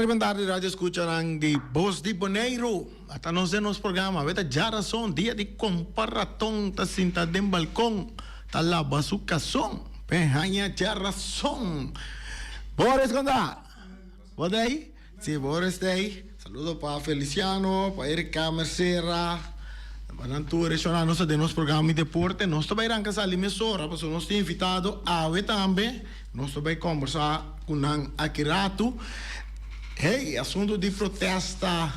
Boa tarde, rádio escucharán de Voz de Boneiro. Hasta nos de nos programa. Veta ya razón, dia de comparatón, ta cinta de balcón, ta la bazucazón. Pejaña ya razón. Boris, ¿cómo está? ¿Vos de ahí? Sí, Boris de ahí. Saludos para Feliciano, para Erika Mercera, para tu regional, nos de nos programa de deporte. Nós também irão casar ali emissora, porque nós temos invitado a ver também. Nós também conversar com o Akirato. Hey, assunto de protesta,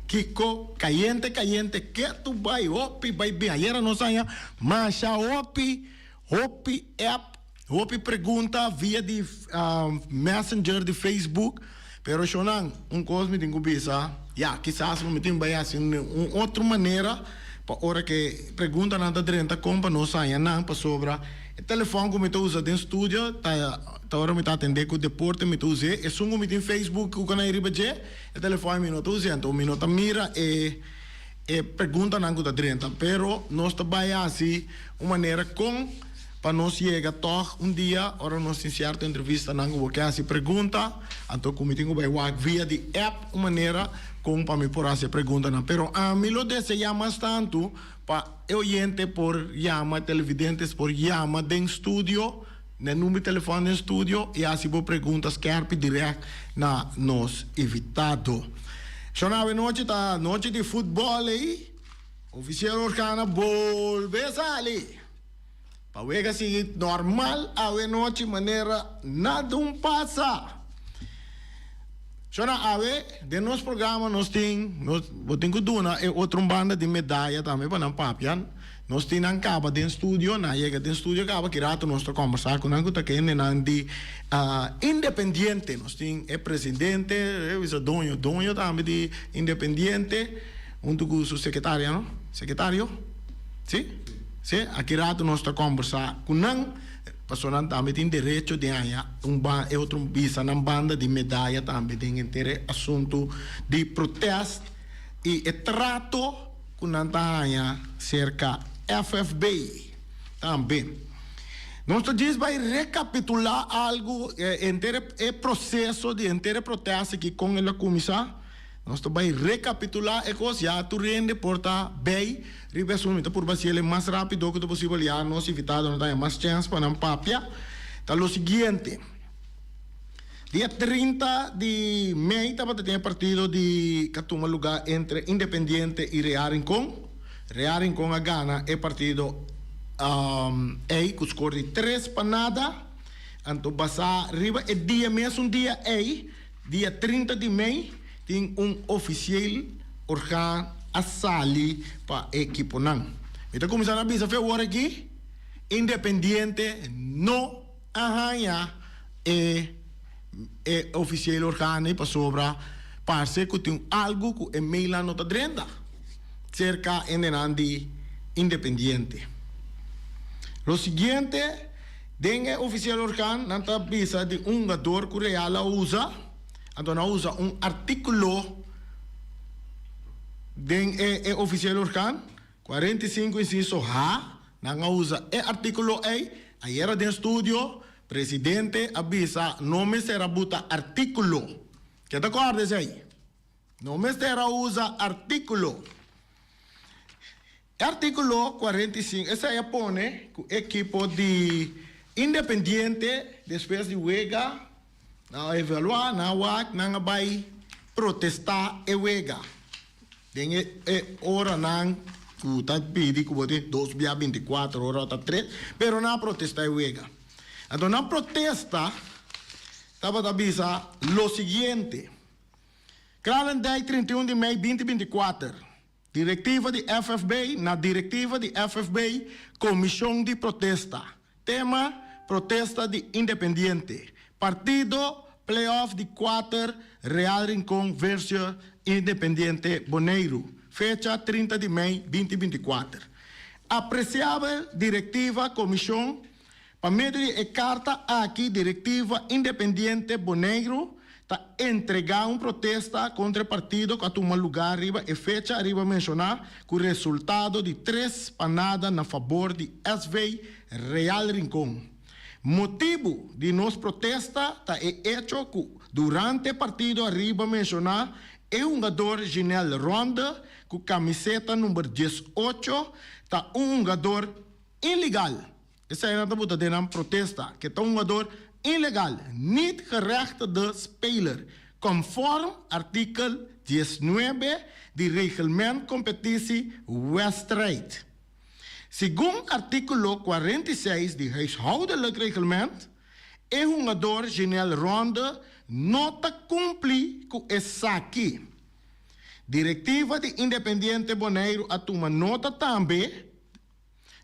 Kiko, caliente, que tu vai, opi, vai bem, ayer não saia, mas a opi pergunta via de Messenger de Facebook, pero Shonan, coisa me tem que pensar, quizás me tem que assim, outra maneira, para hora que pergunta nada dentro, como não saia, não, para sobra, o telefone que me estou usando no estúdio, agora me está atendendo com o deporte, me estou usando, é um me tem Facebook, o canal Ribaje, o telefone me não estou usando, me não está mira e pergunta não está dentro, pero nós trabalhamos assim, uma maneira com, para nós chegar todo dia, ora nós iniciar a entrevista, não porque assim pergunta, então como tenho que vai via de app, uma maneira com para me por essa pergunta, não, pero a mim lo deseja mais tanto, para oyente por llama, televidentes por llama de estúdio, no número de telefone de estúdio, e assim por perguntas que é direto na nos evitado. Chonava noite de futebol aí, oficial Orcana volve a sair. Para ver assim, normal, a noite maneira nada passa. Chona ave, de nosso programa nós temos outra banda de medalha também para não papian. Nós temos um cabo de estúdio, na chega de estúdio cabo que rato nós conversar com alguém que é de independente. Nós temos presidente, o dono também de independente, junto com o seu secretário, não? Secretário? Sim? Sim, aqui rato nós conversar com pessoas também têm direito de ganhar outra visa na banda de medalha também tem interesse assunto de protesto e trato com a ganha cerca FFB também. Nós diz vai recapitular algo entre o processo de inteiro protesto aqui com a comissão. Nós vai recapitular a coisa já tu rende porta bem ribesumita por basear mais rápido que possível já nós evitado não tenha mais chance para não papia. Tá o seguinte, dia 30 de maio estava tendo partido de que toma lugar entre Independiente e Real Rincón a Gana é partido que score de 3 para nada. Então basta riba é dia mesmo dia 30 de maio tem oficial organo a sali para equipo nan. Então começar a bisa fe war aqui, independiente no arranha oficial organo para sobra parece que tem algo que é meio lá nota drenda cerca de independiente. Lo seguinte, dengue oficial organo nanta bisa de jogador que real usa, então usa artículo dengue oficial organo 45 inciso H, nanga usa artículo aí era de estudio, presidente avisa, não me será buta artículo. Que te acordes aí? Não me será usa artículo. Artículo 45, essa aí pone que o equipo de independiente, depois de Wega, na evaluar, na WAC, na vai protestar e Wega. Tem hora não, que tá pedi que bote 24 horas, 3, pero na protesta e Wega. Então, na protesta, estava a avisar o seguinte. Calendário 31 de maio 2024. Diretiva de FFB, na diretiva de FFB, Comissão de Protesta. Tema, protesta de Independiente. Partido, playoff de 4, Real Rincón versus Independiente Boneiro. Fecha 30 de maio 2024. Apreciável diretiva, comissão, para medir a carta aqui, diretiva Independiente Boneiro, está entregar protesta contra o partido que a tomar lugar arriba e fecha arriba mencionar que o resultado de 3 panadas na favor de SV Real Rincón. Motivo de nossa protesta está hecho que durante o partido arriba mencionar jogador Ginel Ronda com camiseta número 18 está jogador ilegal. Essa é a buta de protesta, que é jogador ilegal, niet gerechtigde speler, conform artikel 19 de reglement competitie wedstrijd. Segundo artículo 46 de huishoudelijk reglement, o jogador Ginel Ronda nota cumprir com essa aqui. Diretiva de Independiente Boneiro a tomar nota também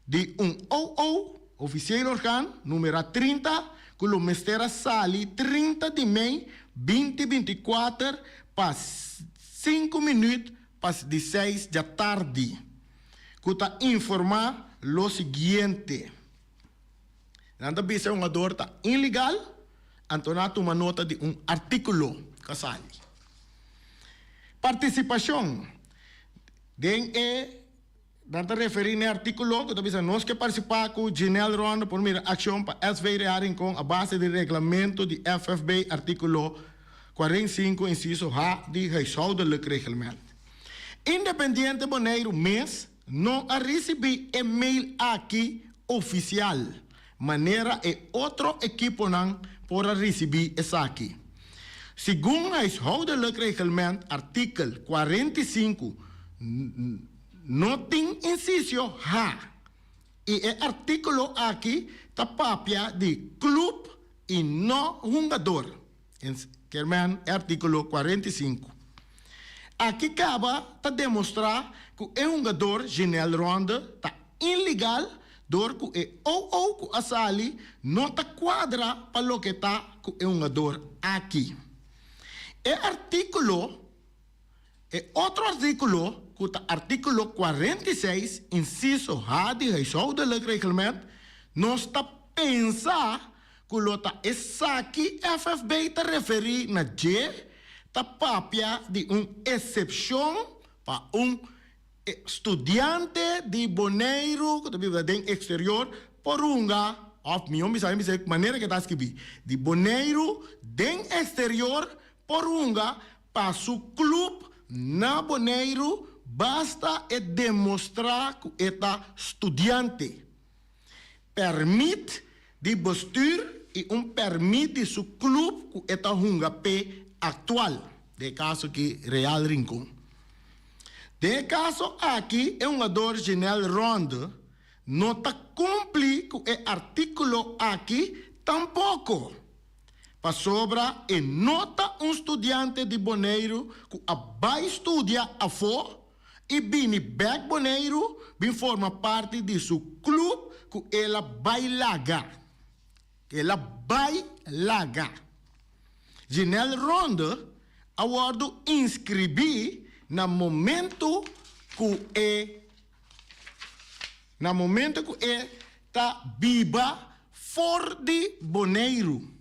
de OO, oficial organo, número 30, que o Mestera Sali 30 de maio 2024 para 5 minutos para 16 da tarde. Que está informar o seguinte. Nada bisa um jogador está ilegal, então toma nota de artículo que sali. Participação. Danta referir no artículo que bisa nós que participar com o Ginel Ronda por meio de ação para SV Real Rincón a base de regulamento de FFB, artículo 45, inciso H, de huishoudelijk reglement. Independiente Boneiro mês não a receber e-mail aqui oficial. Maneira é outro equipo não por receber essa aqui. Segundo o huishoudelijk reglement, artículo 45, não tem inciso H. E o artículo aqui está papia de clube e não jogador. Que é artículo 45. Aqui acaba para demonstrar que o jogador Ginel Ronda está ilegal, dor que o a sali não está quadra para o que está com o jogador aqui. Outro artículo, que está artículo 46, inciso H de huishoudelijk reglement, não está pensar que o essa aqui FFB está referir na G, está papia de exceção para estudante de Boneiro, que vive no exterior, por of maneira que está escrito, de Boneiro, den exterior, por para su clube, na Boneiro, basta demonstrar que é estudante. Permite de bestuur e permite de seu clube que é hungape atual. De caso que Real Rincón. De caso aqui é jogador Ginel Ronda não está cumprir com o artículo aqui tampouco. Para sobra nota estudante de Boneiro que vai estudar a fora E Bini Beck Boneiro bin forma parte de seu clube que ela vai largar. Ela vai largar. Ginelle Ronda awardo inscrevi na momento que tá viva for de Boneiro.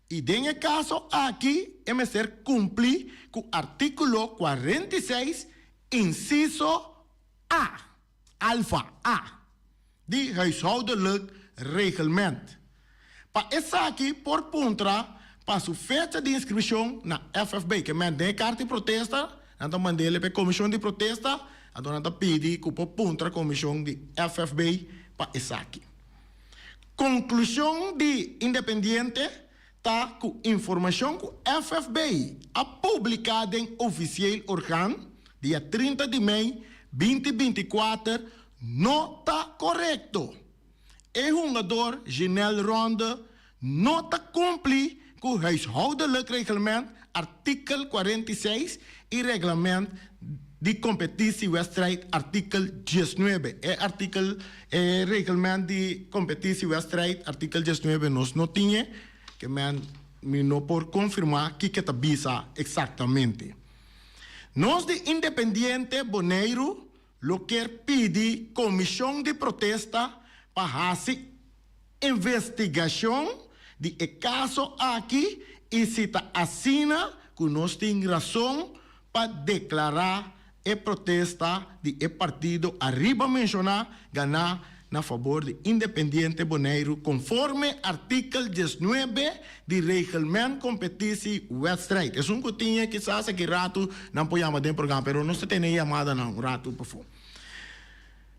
E nesse caso aqui, é ser cumprir com o artículo 46, inciso A, alfa A, de huishoudelijk reglement. Para essa aqui, por contra, para sua fecha de inscrição na FFB, que manda carta de protesta, então mandei para a comissão de protesta, então nós pedimos que por contra a comissão de FFB para essa aqui. Conclusão de Independiente está com informação que o FFB a publicada em oficial organo, dia 30 de maio 2024, não está correto. O jogador Ginelle Ronda não está cumprindo com o huishoudelijk reglement, artikel 46, e regulamento de competitiewedstrijd, artikel 19. Reglement de competitiewedstrijd, artikel 19, nós não tinha, que me não por confirmar que está bisa exatamente. Nós de Independiente Boneiro, lo quer pedir comissão de protesta para fazer investigação de caso aqui e se está assina que nós temos razão para declarar a protesta de partido arriba mencionar ganhar na favor de Independiente Boneiro conforme artikel 19 de Reglement Competitie Wedstrijd. É que tinha quizás aqui rato não podemos ter programa, mas não se tem chamada não, rato por favor.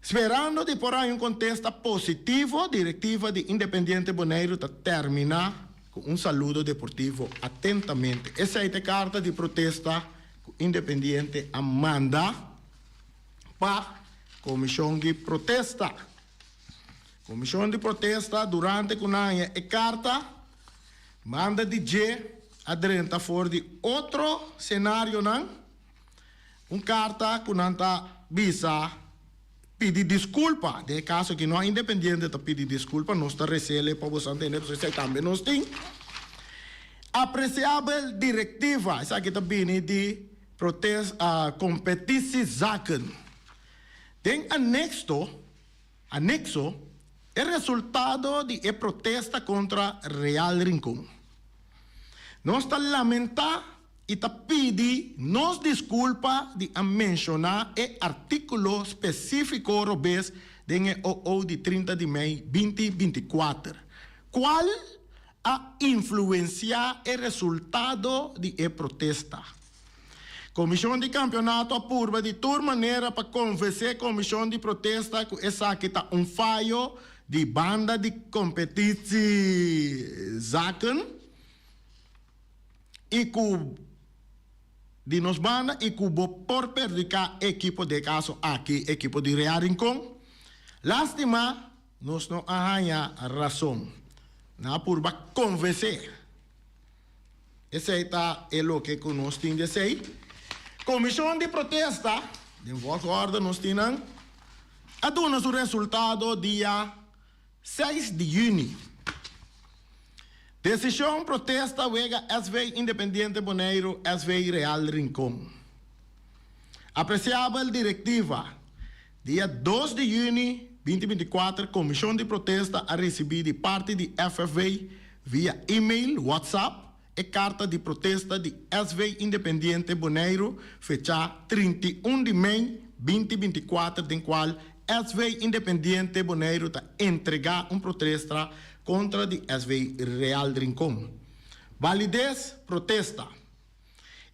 Esperando de por aí contexto positivo, diretiva de Independiente Boneiro está terminar com saludo deportivo atentamente. Essa é a carta de protesta que Independiente manda para a comissão de protesta. Comissão de protesta durante a carta manda dizer aderente for de outro cenário não, carta que não está visa pedir desculpa, de caso que não é Independiente está pedir desculpa, nós está recebendo para você entender, você também nós tem. Apreciável diretiva, essa aqui está vindo de protesta, competitie-zaken. Tem anexo, é resultado de protesta contra Real Rincón. Nós está lamentar e está pedir nos desculpa de mencionar o artículo específico robês de OO de 30 de maio 2024, qual a influenciar o resultado de protesta. Comissão de campeonato apurva de tal maneira para convencer a comissão de protesta que essa aqui está falho de banda de competitie-zaken e que de nos banda e que por perjudicar equipo de caso aqui, equipo de Real Rincón. Lástima, nós não arranha razão. Na purba convencer. Esse está o que nós temos de dizer. Comissão de protesta, de volta ordem nós temos, aduna o resultado dia 6 de junho. Decisão protesta vega SV Independiente Boneiro, SV Real Rincón. Apreciável diretiva, dia 2 de junho 2024, comissão de protesta a receber de parte de FFV via e-mail, WhatsApp e carta de protesta de SV Independiente Boneiro, fecha 31 de maio 2024, em qual SV Independiente Boneiro está entregar protesta contra de SV Real Rincón. Validez protesta.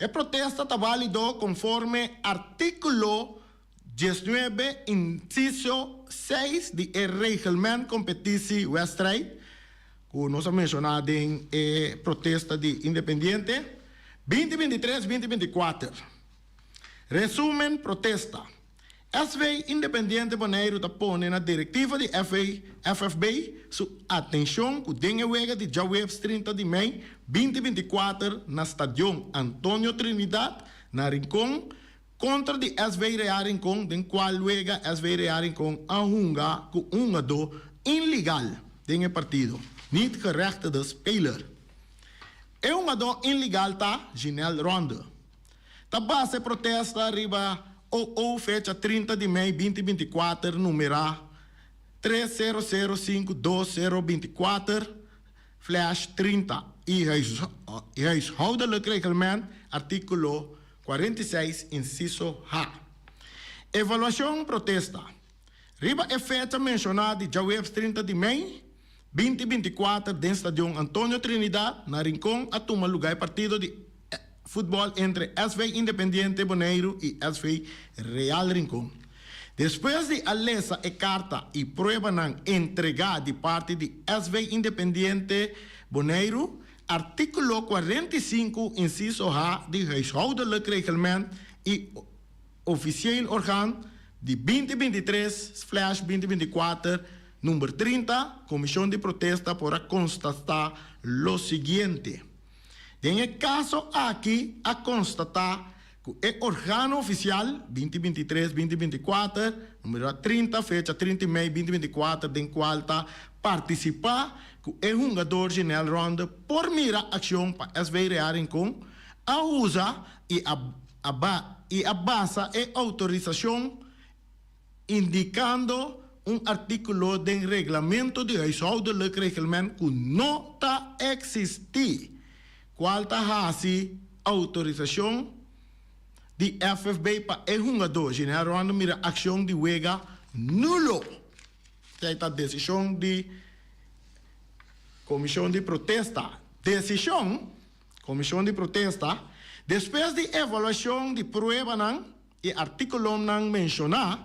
A protesta está válido conforme artículo 19, inciso 6 de Reglement Competitie Wedstrijd, que nós mencionado em protesta de Independiente, 2023-2024. Resumen protesta. SV Independiente Boneiro está pondo na diretiva de FFB sua atenção que tem a wega de Jawebs 30 de maio 2024 na Estádio Antônio Trinidad, na Rincón, contra de SV Rincon, den qual luego SV Rincon ahunga com do illegal den partido, niet gerechtigde speler. E do illegal ta Ginel Ronde. Ta base protesta riba o fecha 30 de maio 2024, número 30052024/30 e huishoudelijk reglement artículo 46 inciso H. Evaluação protesta. Riba é feita mencionada de web 30 de maio 2024 dentro do Estádio Antônio Trinidad, na Rincón, a tomar lugar partido de futebol entre SV Independiente Bonaire e SV Real Rincón. Depois de a lesa e carta e prueba não entregar de parte de SV Independiente Bonaire, artículo 45, inciso H, de huishoudelijk reglement e oficieel orgaan de 2023/2024, número 30, Comissão de Protesta para constatar lo siguiente. En el caso aquí, a constatar que el órgano oficial 2023-2024, número 30, fecha 30 de maio 2024, den qual participa que el jugador Ginel Ronde por mira acción para SV Rincon, a usa y a basa e autorización indicando un artículo del reglamento de huishoudelijk reglement que no está existir. Qual está assim autorização de FFB para el jugador Ginel Ronde mira acção de huelga nulo. Esta decisão de comissão de protesta. Decisão, comissão de protesta, depois de avaliação de prova não e artículo não mencionar,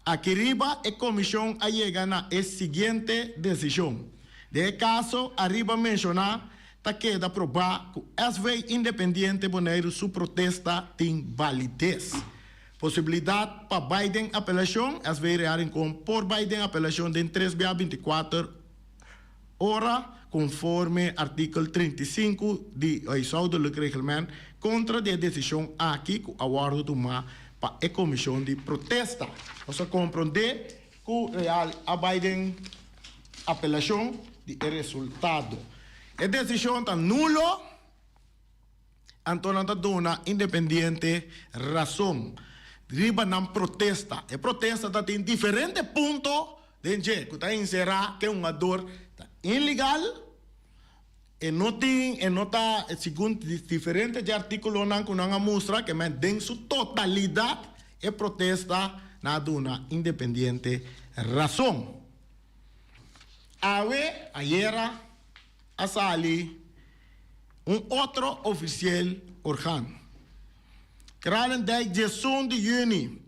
aqui arriba a comissão a chegar na seguinte decisão. De caso, arriba mencionar ta queda provar que o SV Independiente Bonaire sua protesta tem validez. Possibilidade para Biden apelação, SV Rincon por Biden apelação de 3/24 horas, conforme artículo 35 de huishoudelijk reglement, contra a decisão aqui que a guarda tomar para a comissão de protesta. Você compreende que o real a Biden apelação de resultado. A decisão está nulo, então não dona independiente razão. Riba não protesta. A protesta está em diferentes pontos, que está encerrado que um ador está ilegal, e não está, segundo diferentes artículos que não mostra que em sua totalidade a protesta na dona independiente razão. Ayer a sali outro oficial organo. Kralendijk 18 de juni.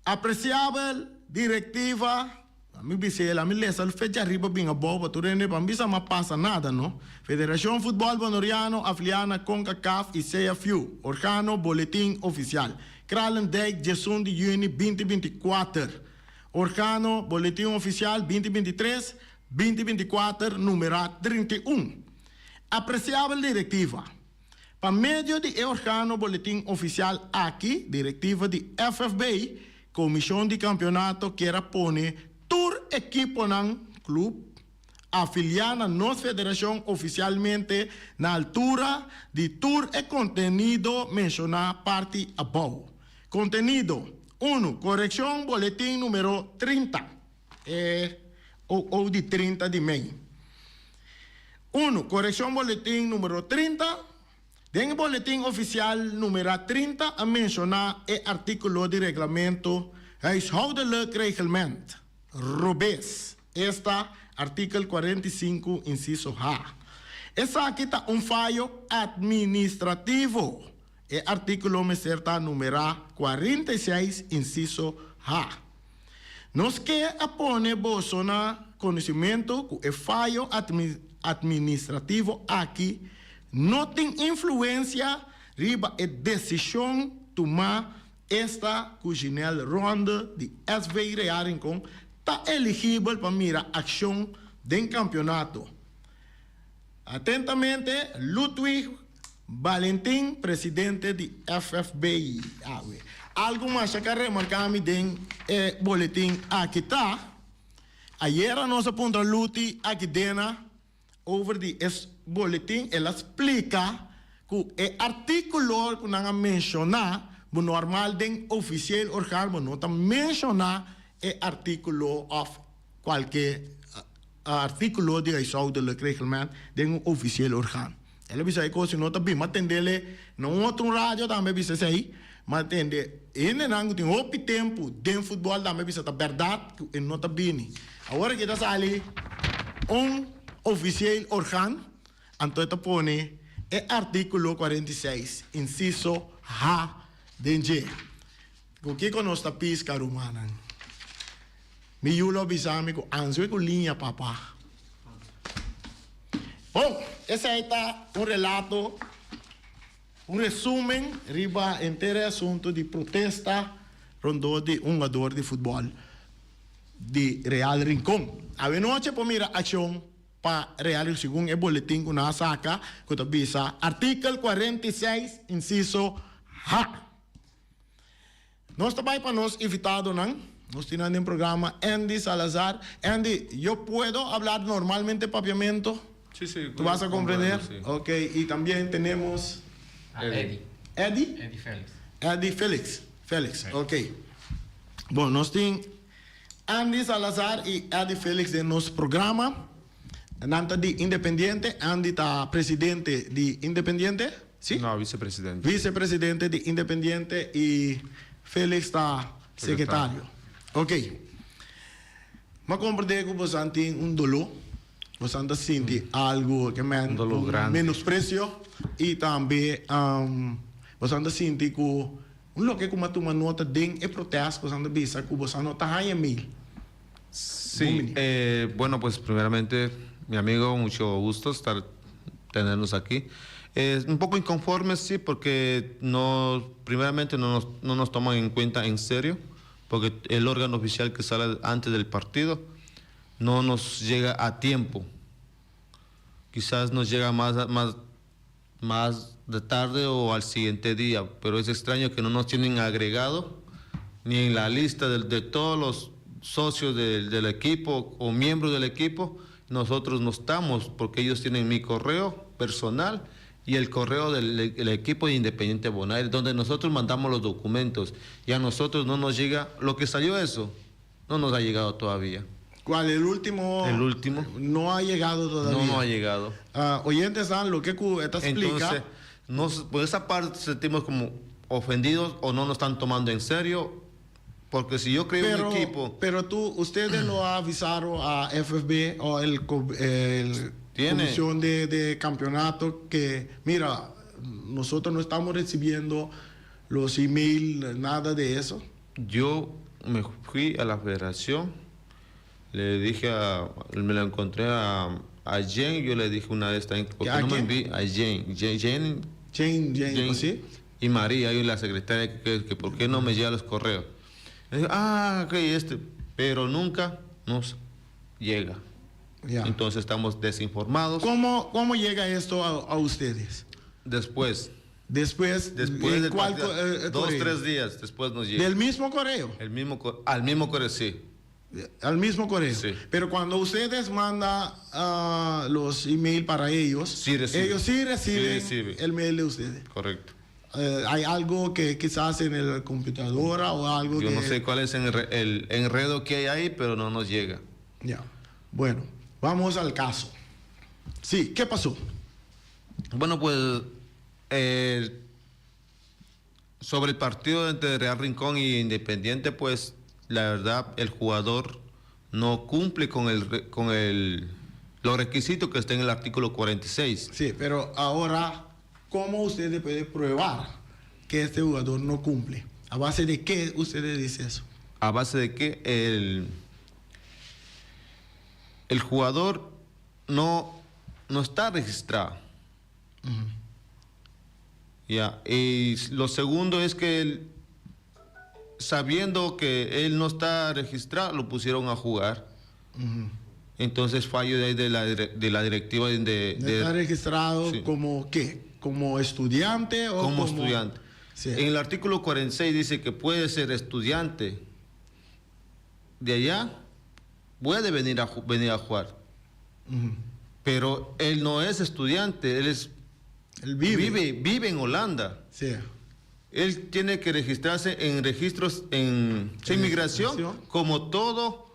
Apreciável diretiva. A mim bisela, a mim lesa, o fecha riba binga boba, tu rende, a mim não passa nada, não? Federação Futebol Bonoriano, afiliada CONCACAF e CFU, organo boletim oficial. Kralendijk 18 de juni 2024. Organo boletim oficial 2023-2024, número 31. Apreciável diretiva. Para meio de organo boletim oficial aqui, diretiva de FFB, Comissão de Campeonato que era pone tour equipo ng club, afiliada a nossa federação oficialmente na altura de tour e contenido mencionado parte above. Contenido 1. Correção boletim número 30. Ou de 30 de maio. 1. Correção boletim número 30. Dentro do boletim oficial número 30 a mencionar o artículo de reglamento huishoudelijk reglement. ROBES. Esta artículo 45, inciso H. Essa aqui está fallo administrativo. E artículo me certa número 46, inciso H. Nos que apone bolso na conhecimento que o fallo administrativo aqui não tem influência riba a decisão tomar esta que Ginel Ronde de SV Rincon está elegível para mirar ação do campeonato. Atentamente, Ludwig Valentín, presidente de FFBI. Algo más que remarcar en el boletín aquí está. Ayer nos apuntó Luti aquí dentro over the boletín. Él explica que el artículo que nos menciona, normal den oficial organo, no te menciona el artículo of cualquier artículo de el reglamento de un oficial organo. Él dice que si no te vi, atendele, no otro radio también dice ahí, atende, en el ángulo de opi tempo, de fútbol también dice la verdad que no te vi. Ahora que está sale un oficial organo, entonces te pone el artículo 46, inciso H de G. ¿Qué conoce la pizca rumana? Mi yulo bisame con anzuelo con línea papá. Bom, ese ahí está un relato, un resumen, arriba entero asunto de protesta rondo de un jugador de fútbol de Real Rincón. A noche, pues mira, acción para Real según el boletín que una saca, que te avisa, artículo 46, inciso H. Nós também para nós invitado, não? Nós temos um programa Andy Salazar. Andy, yo puedo hablar normalmente papiamento? Sí, sí. ¿Tú vas a comprender? Sí. Ok, y también tenemos... Eddie. Eddie? Eddie Félix. Eddie Félix. Félix, Sí. ok. Bom, nós temos Andy Salazar e Eddie Félix de nosso programa. Nanta de Independiente. Andy está presidente de Independiente? ¿Sí? No, vicepresidente. Vicepresidente de Independiente y Félix está secretario. Ok. Mas compreender que você tem dolor, você sente algo que me dolor grande. menosprecio e também você sente que lo que como tu nota den é protesto, você bisa que você não está aí mil. Sí, bueno, pues primeramente, mi amigo, mucho gusto tenernos aquí. Un poco inconformes, sí, porque primeramente no nos toman en cuenta en serio, porque el órgano oficial que sale antes del partido no nos llega a tiempo. Quizás nos llega más de tarde o al siguiente día, pero es extraño que no nos tienen agregado ni en la lista de todos los socios del equipo o miembros del equipo. Nosotros no estamos porque ellos tienen mi correo personal y el correo del equipo de Independiente Bonaire, donde nosotros mandamos los documentos y a nosotros no nos llega, lo que salió eso, no nos ha llegado todavía. ¿Cuál? El último. El último. No ha llegado todavía. No ha llegado. Oyentes, lo que te explica. Entonces, por esa parte sentimos como ofendidos o no nos están tomando en serio, porque si yo creo un equipo... Pero ustedes lo avisaron a FFB o el comisión de campeonato que, mira, nosotros no estamos recibiendo los emails, nada de eso. Yo me fui a la federación, le dije me lo encontré a Jane, yo le dije una vez también, porque no me envié a Jane, ¿sí? Y María, y la secretaria, que por qué no me llega los correos. Le dije, ok, pero nunca nos llega. Yeah. Entonces estamos desinformados. ¿Cómo llega esto a ustedes? Después Después del ¿cuál partido, 2-3 días después nos llega. ¿Del mismo correo? Al mismo correo, sí. Al mismo correo. Sí. Pero cuando ustedes mandan los emails para ellos, Sí reciben. ellos sí reciben Sí reciben. el mail de ustedes. Correcto. Hay algo que quizás en la computadora o algo Yo que... no sé cuál es el enredo que hay ahí, pero no nos llega. Ya. Bueno, vamos al caso. Sí, ¿qué pasó? Bueno, pues sobre el partido entre Real Rincón y Independiente, pues la verdad el jugador no cumple con los requisitos que está en el artículo 46. Sí, pero ahora, ¿cómo ustedes pueden probar que este jugador no cumple? ¿A base de qué ustedes dicen eso? A base de que el jugador no está registrado. Ya. Y lo segundo es que él, sabiendo que él no está registrado, lo pusieron a jugar. Entonces fallo de la directiva ¿Está registrado Sí. como qué? ¿Como estudiante o como estudiante. Sí. En el artículo 46 dice que puede ser estudiante de allá, puede venir a jugar. Ujú. Pero él no es estudiante, Él vive. vive en Holanda. Sí. Él tiene que registrarse en registros en inmigración como todo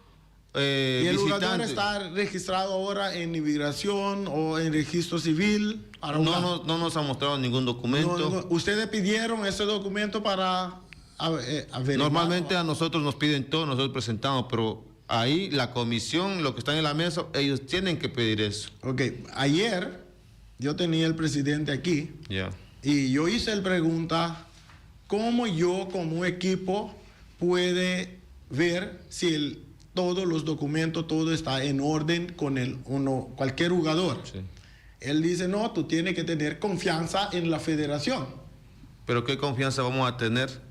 ¿Y el jugador visitante. está registrado ahora en inmigración o en registro civil? Para jugar? No nos ha mostrado ningún documento. ¿Ustedes pidieron ese documento para averiguar? Normalmente a nosotros nos piden todo, nosotros presentamos, pero ahí la comisión, lo que están en la mesa, ellos tienen que pedir eso. Ok, ayer yo tenía el presidente aquí Ya. y yo hice la pregunta, ¿cómo yo como equipo puede ver si todos los documentos, todo está en orden con cualquier jugador? Sí. Él dice, no, tú tienes que tener confianza en la federación. Pero ¿qué confianza vamos a tener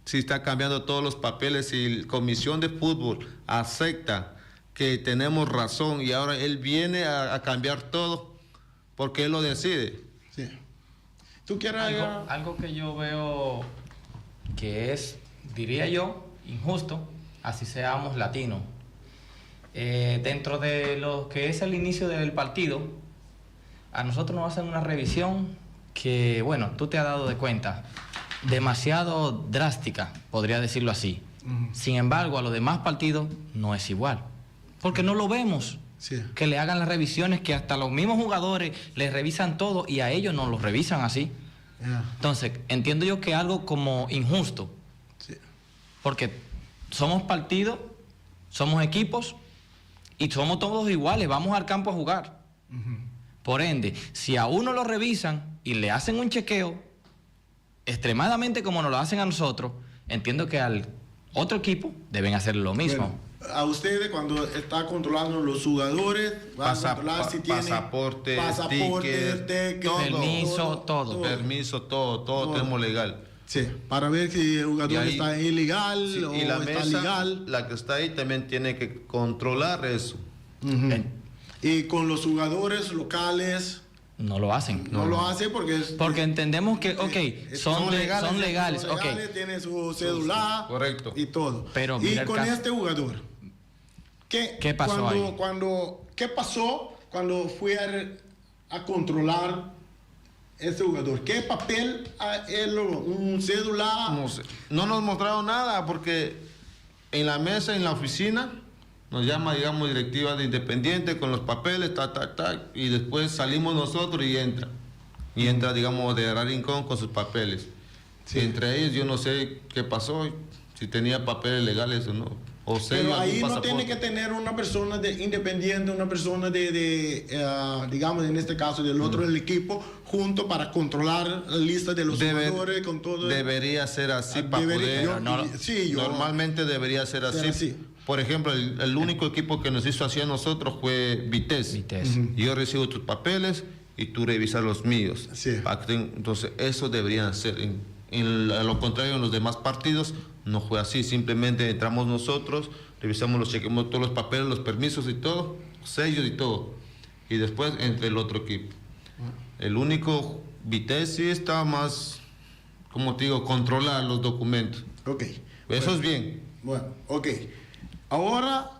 si está cambiando todos los papeles y la comisión de fútbol acepta que tenemos razón y ahora él viene a cambiar todo porque él lo decide? Sí. ¿Tú quieres Algo que yo veo que es, diría yo, injusto, así seamos latinos. Dentro de lo que es el inicio del partido, a nosotros nos hacen una revisión que, bueno, tú te has dado de cuenta, demasiado drástica, podría decirlo así. Sin embargo, a los demás partidos no es igual, porque no lo vemos. Sí. Que le hagan las revisiones, que hasta los mismos jugadores les revisan todo y a ellos no los revisan así. Yeah. Entonces, entiendo yo que algo como injusto, Sí. porque somos partidos, somos equipos y somos todos iguales, vamos al campo a jugar. Por ende, si a uno lo revisan y le hacen un chequeo, extremadamente como nos lo hacen a nosotros, entiendo que al otro equipo deben hacer lo mismo. Bueno, a ustedes cuando está controlando los jugadores, van a controlar si tienen pasaporte, ticket, permiso, todo. Permiso, todo tenemos legal. Sí, para ver si el jugador Y ahí- está ilegal Sí, o y la está mesa, legal. la que está ahí, también tiene que controlar eso. Ujú. En- Y con los jugadores locales No lo hacen. no lo hace porque Porque entendemos que, ok, son legales, ok. tienen su cédula Correcto. y todo. Pero y mira el con caso. este jugador, ¿Qué pasó ahí? ¿Qué pasó cuando fue a controlar este jugador? ¿Qué papel un cédula? No sé. No nos mostraron nada porque en la mesa, en la oficina, nos llama, digamos, directiva de Independiente con los papeles, y después salimos nosotros y entra. Y entra, digamos, de Rincón con sus papeles. Sí. Entre ellos, yo no sé qué pasó, si tenía papeles legales o no. O sello, Pero ahí algún no tiene pasaporte. que tener una persona de independiente, una persona digamos, en este caso, del otro del equipo, junto para controlar la lista de los jugadores con todo. Debería ser así para Debería- poder. yo- sí, yo- Normalmente debería ser así. Por ejemplo, el único equipo que nos hizo así a nosotros fue Vitesse. Vitesse. Yo recibo tus papeles y tú revisas los míos. Sí. Entonces, eso deberían hacer. A lo contrario, en los demás partidos no fue así. Simplemente entramos nosotros, revisamos chequeamos todos los papeles, los permisos y todo, sellos y todo. Y después entre el otro equipo. El único Vitesse sí está más, como te digo, controlar los documentos. Ok. Eso es bien. Bueno, ok. Ahora,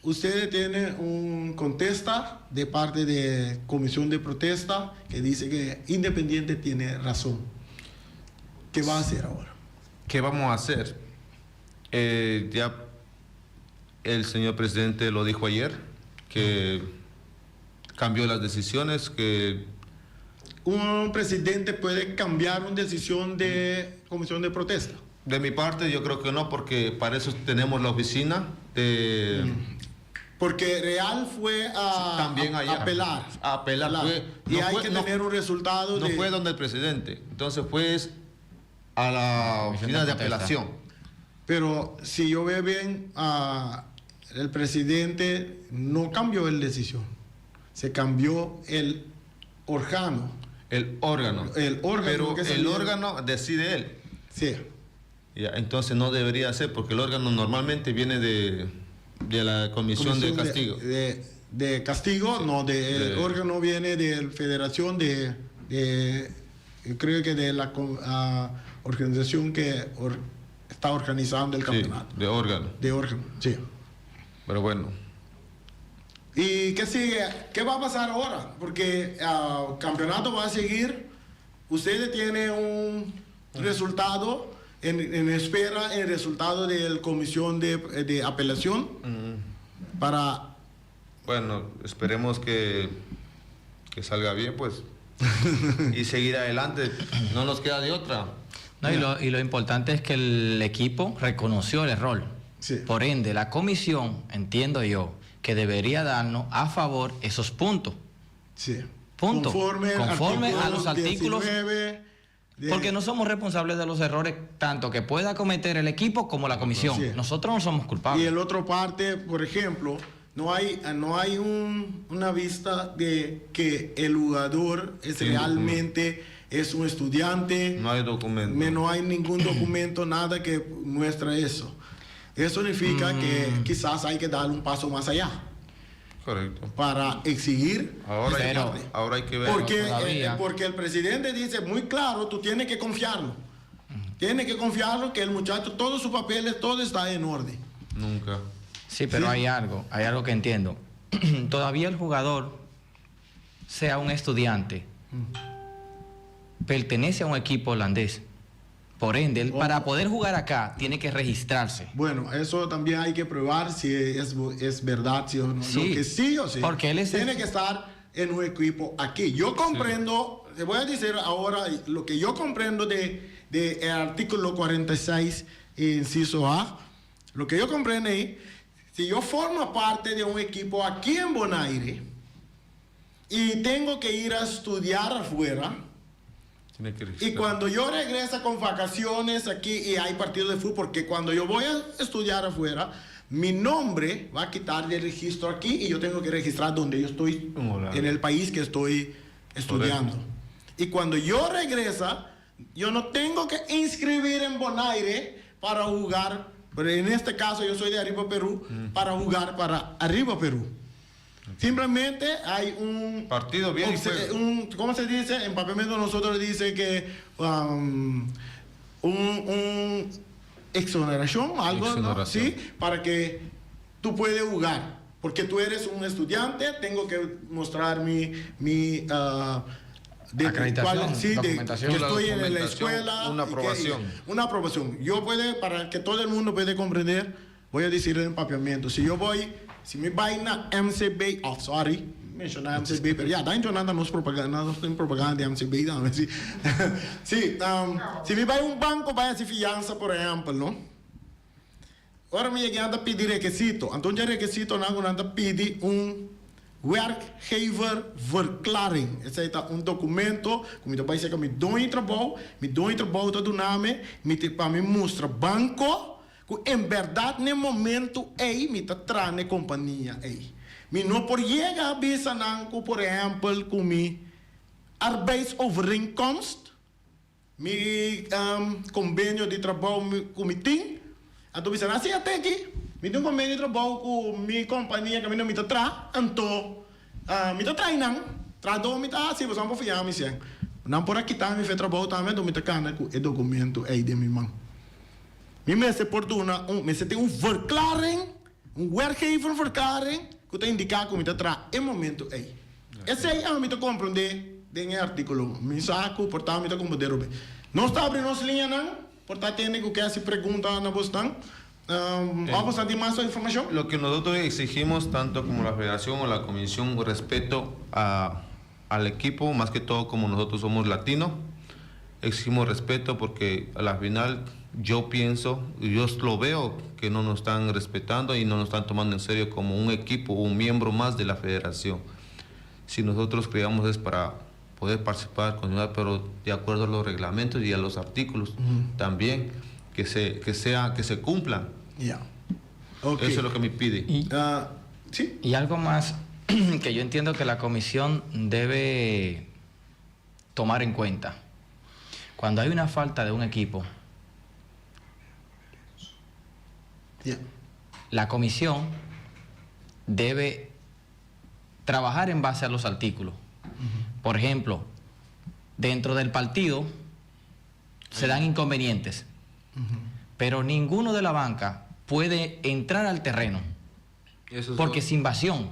ustedes tienen un contesta de parte de Comisión de Protesta que dice que Independiente tiene razón. ¿Qué va a hacer ahora? ¿Qué vamos a hacer? Ya el señor presidente lo dijo ayer, que cambió las decisiones, que ¿Un presidente puede cambiar una decisión de Comisión de Protesta? de mi parte yo creo que no, porque para eso tenemos la oficina de... Porque Real fue También a allá. apelar. A apelar. Y hay que tener un resultado No de... fue donde el presidente, entonces fue a la oficina de protesta. apelación. Pero si yo veo bien, el presidente no cambió la decisión. Se cambió el órgano. El órgano. El órgano Pero que el salió. órgano decide él. Sí. Ya, entonces no debería ser, porque el órgano normalmente viene de la comisión de castigo. de castigo, no, el órgano viene de la federación yo creo que de la organización que está organizando el campeonato. Sí, de órgano. De órgano, sí. Pero bueno. ¿Y qué sigue? ¿Qué va a pasar ahora? Porque el campeonato va a seguir. Ustedes tienen un resultado en espera, el resultado de la comisión de apelación para... Bueno, esperemos que salga bien, pues. Y seguir adelante. No nos queda de otra. No, y lo importante es que el equipo reconoció el error. Sí. Por ende, la comisión, entiendo yo, que debería darnos a favor esos puntos. Sí. Punto. Conforme a los artículos. 19 Porque no somos responsables de los errores tanto que pueda cometer el equipo como la comisión. Sí. Nosotros no somos culpables. Y el otro parte, por ejemplo, no hay una vista de que el jugador realmente es un estudiante. No hay documento. No hay ningún documento, nada que muestre eso. Eso significa que quizás hay que dar un paso más allá. Correcto. Para exigir. Ahora hay que ver. Porque el presidente dice muy claro, tú tienes que confiarlo. Tienes que confiarlo que el muchacho, todos sus papeles, todo está en orden. Nunca. Sí, pero Sí. hay algo que entiendo. Todavía el jugador, sea un estudiante, pertenece a un equipo holandés. Por ende, él, para poder jugar acá, tiene que registrarse. Bueno, eso también hay que probar si es verdad, sí o no. Sí, Lo que sí o sí. porque él tiene que estar en un equipo aquí. Yo comprendo, te voy a decir ahora lo que yo comprendo de el artículo 46, inciso A. Lo que yo comprendo es, si yo formo parte de un equipo aquí en Bonaire y tengo que ir a estudiar afuera, Tiene que y registrar. cuando yo regreso con vacaciones aquí y hay partidos de fútbol, porque cuando yo voy a estudiar afuera, mi nombre va a quitar del registro aquí y yo tengo que registrar donde yo estoy, en el país que estoy estudiando. Correcto. Y cuando yo regresa, yo no tengo que inscribir en Bonaire para jugar, pero en este caso yo soy de Arriba Perú, para jugar para Arriba Perú. Simplemente hay un Partido bien y juega. ¿cómo se dice? En papelito nosotros dice que un exoneración, algo, ¿no? Exoneración. Sí, para que tú puedes jugar. Porque tú eres un estudiante, tengo que mostrar Acreditación, sí, documentación. que estoy en la Documentación, escuela. una y que- aprobación. una aprobación. Yo puedo, para que todo el mundo pueda comprender, voy a decir el empapeamiento. Si me vaina MCB, mencionar MCB, pero ya, está nada no es propaganda, no estoy en propaganda de MCB, dame, sí. Sí, si me va a un banco, vaya a decir fianza, por ejemplo, ¿no? Ahora me llegan a pedir requisito. Entonces el requisito no anda pedir un werkgeververklaring. Esse é um documento que me vai ser que me dou em trabalho todo nome, para me mostrar banco que em verdade no momento aí me tá trazendo companhia aí. Me não por chegar a bisa nanco, por exemplo, com me arbeidsovereenkomst, me convênio de trabalho com me tem. Então bisa assim até aqui. Me tem um convênio de trabalho com minha companhia que me não me tá traz, então me tá treinando, tradou me tá assim, você não pode fiar me sim. Não por aqui tá me fez trabalho também, então me tá cana com o documento aí de minha mão. Me se portuna, me se tem verklaring, werkgeververklaring, que tá indicar que me tá traz em momento aí. Esse aí me tá compreender de artículo, me saco, portanto me tá compreender. Não está abrindo as linhas não, portanto tem que se pergunta na bostão. Vamos a dar más información. Lo que nosotros exigimos, tanto como la federación o la comisión, respeto al equipo, más que todo como nosotros somos latinos, exigimos respeto porque a la final yo pienso, yo lo veo que no nos están respetando y no nos están tomando en serio como un equipo, un miembro más de la federación. Si nosotros creamos es para poder participar, continuar, pero de acuerdo a los reglamentos y a los artículos también, que se cumplan. Ya. Okay. Eso es lo que me pide. Sí. Y algo más que yo entiendo que la comisión debe tomar en cuenta. Cuando hay una falta de un equipo, Yeah. la comisión debe trabajar en base a los artículos. Por ejemplo, dentro del partido se dan inconvenientes, pero ninguno de la banca puede entrar al terreno porque es invasión,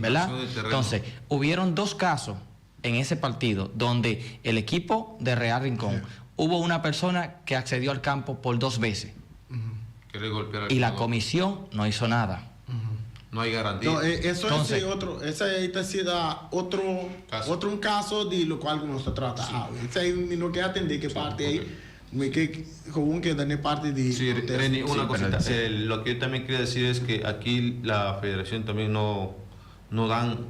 ¿verdad? Entonces, hubieron 2 casos en ese partido donde el equipo de Real Rincón hubo una persona que accedió al campo por 2 veces y la comisión no hizo nada. No hay garantía. No, eso Entonces, esa ahí está siendo otro caso de lo cual no se trata. Ese ahí no que atender que parte ahí, que como que da parte de. Sí, Reni, una cosita. pero- Lo que yo también quería decir es que aquí la federación también no dan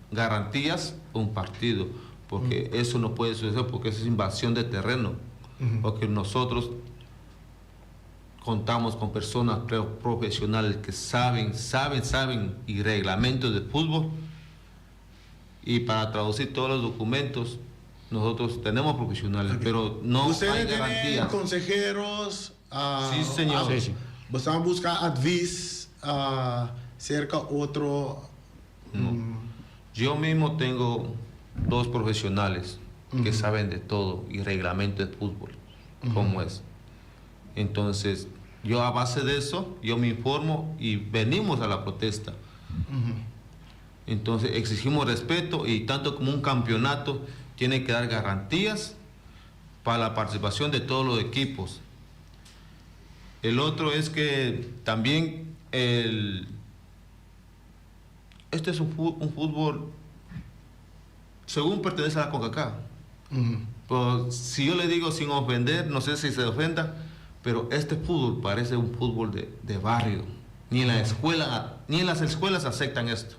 garantías a un partido, porque eso no puede suceder, porque eso es invasión de terreno. Porque nosotros contamos con personas profesionales que saben y reglamentos de fútbol, y para traducir todos los documentos nosotros tenemos profesionales, pero no hay Ustedes tienen garantías. consejeros. Sí, señor. Sí, sí. Van a buscar advice cerca otro. Yo mismo tengo 2 profesionales que saben de todo y reglamento de fútbol, cómo es. Entonces, yo a base de eso, yo me informo y venimos a la protesta. Entonces, exigimos respeto, y tanto como un campeonato tiene que dar garantías para la participación de todos los equipos. El otro es que también este es un fútbol, según pertenece a la CONCACAF. Pues, si yo le digo sin ofender, no sé si se ofenda, pero este fútbol parece un fútbol de barrio. Ni en las escuelas aceptan esto.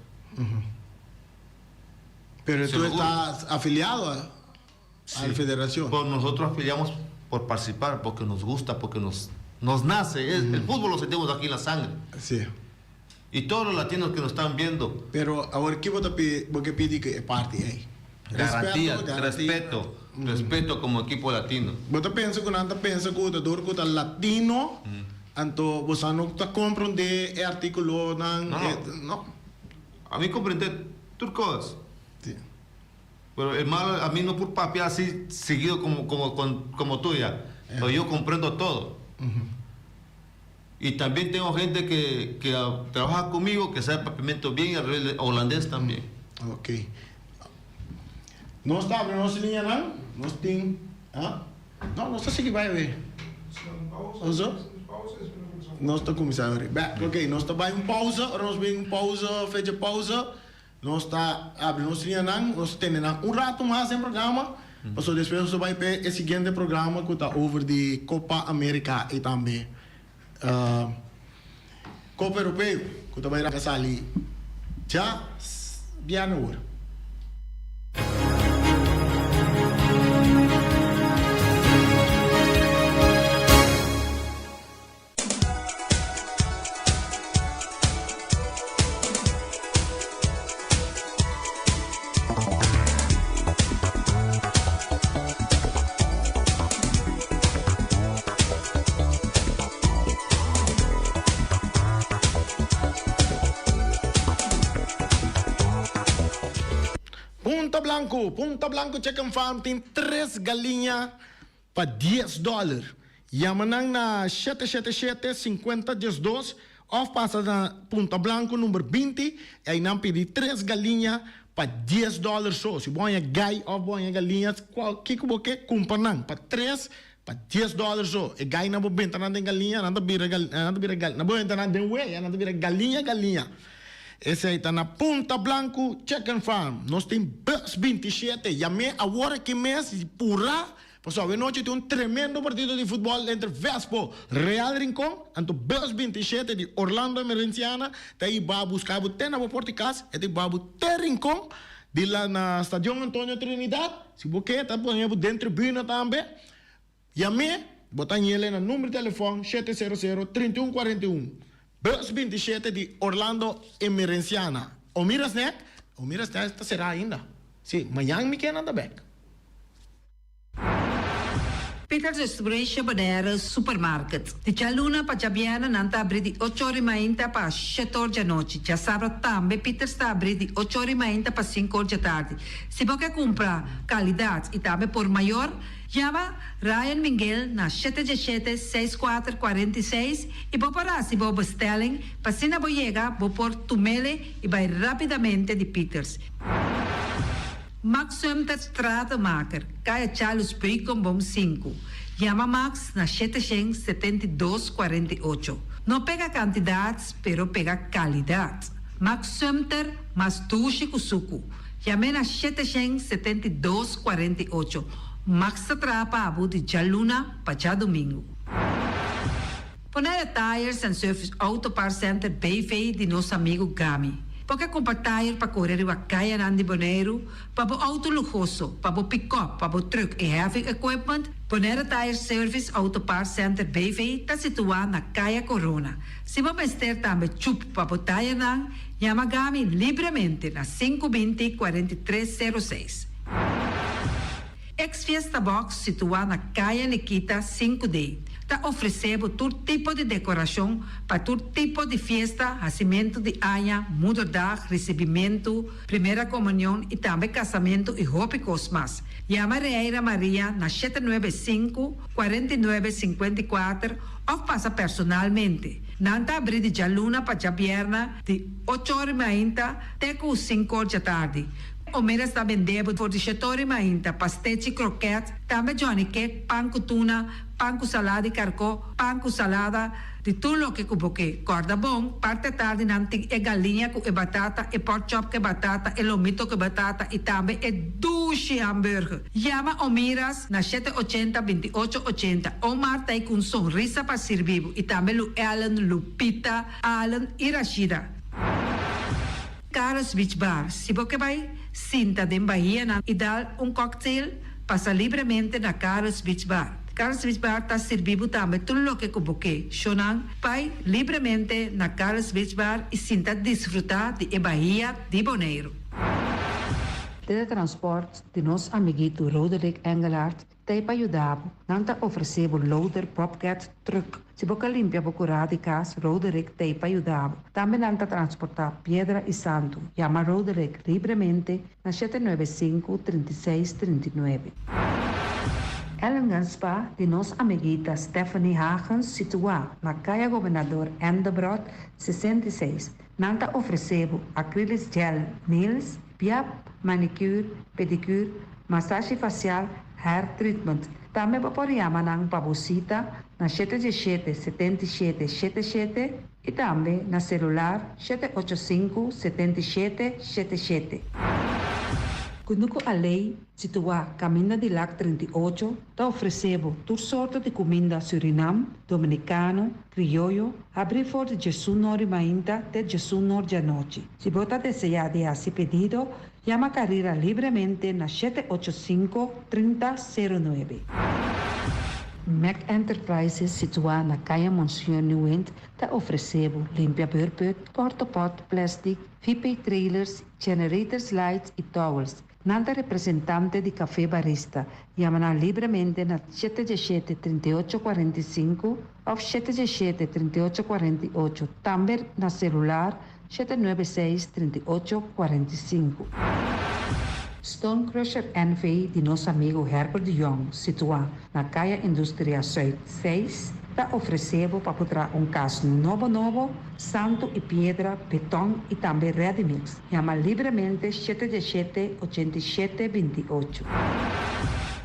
Pero tú Seguro. estás afiliado a la federación. Pues nosotros afiliamos por participar, porque nos gusta, porque nos nace. El fútbol lo sentimos aquí en la sangre. Sí. Y todos los latinos que nos están viendo, Pero ahora, ¿qué vos te pide que es parte ahí? garantías, respeto como equipo latino. Vos te piensas que nada piensa que el que latino, anto vos no te compran de artículo no. A mí comprender turcos. Sí. Pero el mal, a mí no por papi así seguido como tuya. Pero yo comprendo todo. Y también tengo gente que trabaja conmigo, que sabe papiamento bien, y al revés, holandés también. Ok. No está, pero no se niña nada. No está. No está así que vai ver. Nós está começando. Ok, nós está vai pausa, nós vem pausa, fecha pausa. Nós está abre, nós tinha não, nós temos rato mais em programa. Passou depois nós vai ver o seguinte programa que está over de Copa América e também Copa Europeu, que vai ir ali. Já, dia na hora. Punta Blanco Chicken Farm tem 3 galinhas para $10. Yamanang na 777-5012 ou passa na Punta Blanco número 20 e aí não pedi 3 galinhas para $10 só. Se você gai ou você galinhas, que você compra não para 3 para $10 só. E gai não vou bem na galinha, não vira galinha, não vou entrar na dengue, não vira galinha. Esse aí está na Punta Blanco Chicken Farm. Nós temos Bus 27. E a agora que mês, pura. Pessoal, noite tem tremendo partido de futebol entre Vespo, Real Rincón, e Bus 27 de Orlando Emergenciana. Daí vai buscar o Tena Porticas, e daí vai o Rincón, de lá na Estadio Antônio Trinidad. Se você está ponendo dentro da tribuna também. E a botar ele no número de telefone 700-3141. Bus 27 de Orlando Emergenciana. O miras, né? Esta será ainda. Sim, amanhã me quer nada back. Peters Distribution Bonero Supermarket. De Chaluna para Jabiana nanta abrir de 8h30 para 7h da noite. Já sabe também Peters está abrir de 8h30 para 5h da tarde. Se você comprar qualidade e também por maior, chama Ryan Miguel na 717-6446 e vou parar se vou bestelling, para se não chega, vou pôr tumele e vai rapidamente de Peters. Max Sumter Stratenmaker, Kaya Charles Bacon Bom 5. Chama Max na 772-48. Não pega quantidades, pero pega qualidade. Max Sumter, mas tushi kusuku. Chame na 772-48. Max Trapa Abu de Jaluna para domingo. Ponere Tires and Service Auto Parts Center BV de nosso amigo Gami. Porque compra tire para correr a caia nandi Bonaire, para o auto luxuoso, para o pick-up, para o truck e heavy equipment, Ponere Tire Service Auto Parts Center BV está situado na caia Corona. Se você ter também chup para o tire nang, chama Gami livremente na 520-4306. Ex-Fiesta Box, situada na Caia Nikita 5D, está oferecendo todo tipo de decoração para todo tipo de festa, nascimento de anha, mudança, recebimento, primeira comunhão e também casamento e roupas mais. Chama Reira Maria na 795-4954 ou passa personalmente. Nanta abrir de Jaluna para Jabierna de 8h30 até 5h da tarde. O mera está vendendo por 18h30 pastete croquete, também Johnny Cake, pão com tuna, pão com salada e carcó, pão com salada, de tudo o que cuboque. Corda bom, parte tarde nanti é galinha com batata, e pork chop com batata, e lomito com batata, e também é duche hambúrguer. Chama o Miras na 780-2880. O Marta aí com sonrisa para servir, e também o Ellen, Lupita, Alan e Rashida. Carlos Beach Bar, se você vai Sinta de Bahia e dar cocktail, passa livremente na Carlos Beach Bar. Carlos Beach Bar está servindo também tudo o que cuboque. Shonan, vai livremente na Carlos Beach Bar e sinta desfrutar de Bahia de Bonaire. Teletransport de nosso amiguito Roderick Engelhardt tem para ajudar. Não está oferecendo loader, propcat, truck. Se você limpa o curado de casa, Roderick tem para ajudar. Também não está transportar pedra e santo. Chama Roderick livremente na 795-3639. Ellen Spa de nossa amiguita Stephanie Hagens, situada na Caia Governador Endebrot 66. Não está oferecendo acrylic gel, nails, piap, manicure, pedicure, massagem facial, hair treatment. Também pode chamar ng pabusita na 77-77-77 e também na celular 785-7777. Kunuko Alei, situada Caminho de Lac 38, está oferecendo toda sorte de comida Suriname, dominicano, criollo, abrir for de 19h30 até 19h da noite. Se você desejar de fazer pedido, chama a carreira livremente na 785-3009. Mac Enterprises, situada na Caia Monsieur Nieuwend, está oferecendo limpia beurput, portapot, plastic, VP trailers, generators lights e towels. Nanta representante de Café Barista, chama livremente na 717-3845 ou 717-3848, também na celular 796-3845. Stone Crusher NV de nosso amigo Herbert de Jong, situado na Caia Indústria Zuid 6, está oferecendo para botar caso novo, santo e pedra, betão e também ready mix. Chama livremente 717-8728.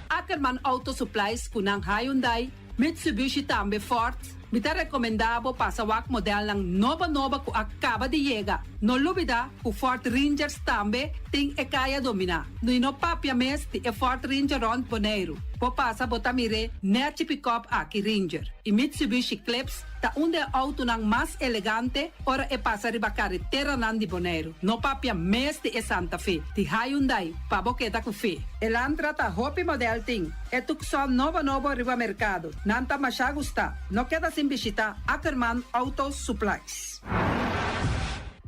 Ackerman Auto Supplies kunang Hyundai, Mitsubishi também Ford. Mita recomendado para o modelo ng nova que acaba de chegar. No lubida, o Ford Rangers também tem e kaya domina. No papia mes ti e Ford Ranger rond Bonaire. Po pasa botamire net pick-up aqui Ranger. E Mitsubishi Eclipse ta unde auto ng mas elegante ora e pasa riba carretera nandi Bonaire. No papia mes ti e Santa Fe. Ti Hyundai pa boketa ku fe. Elantra ta hopi model ting. E tukson novo riba mercado. Nanta masya gusta. No queda sin visita Ackerman Auto Supplies.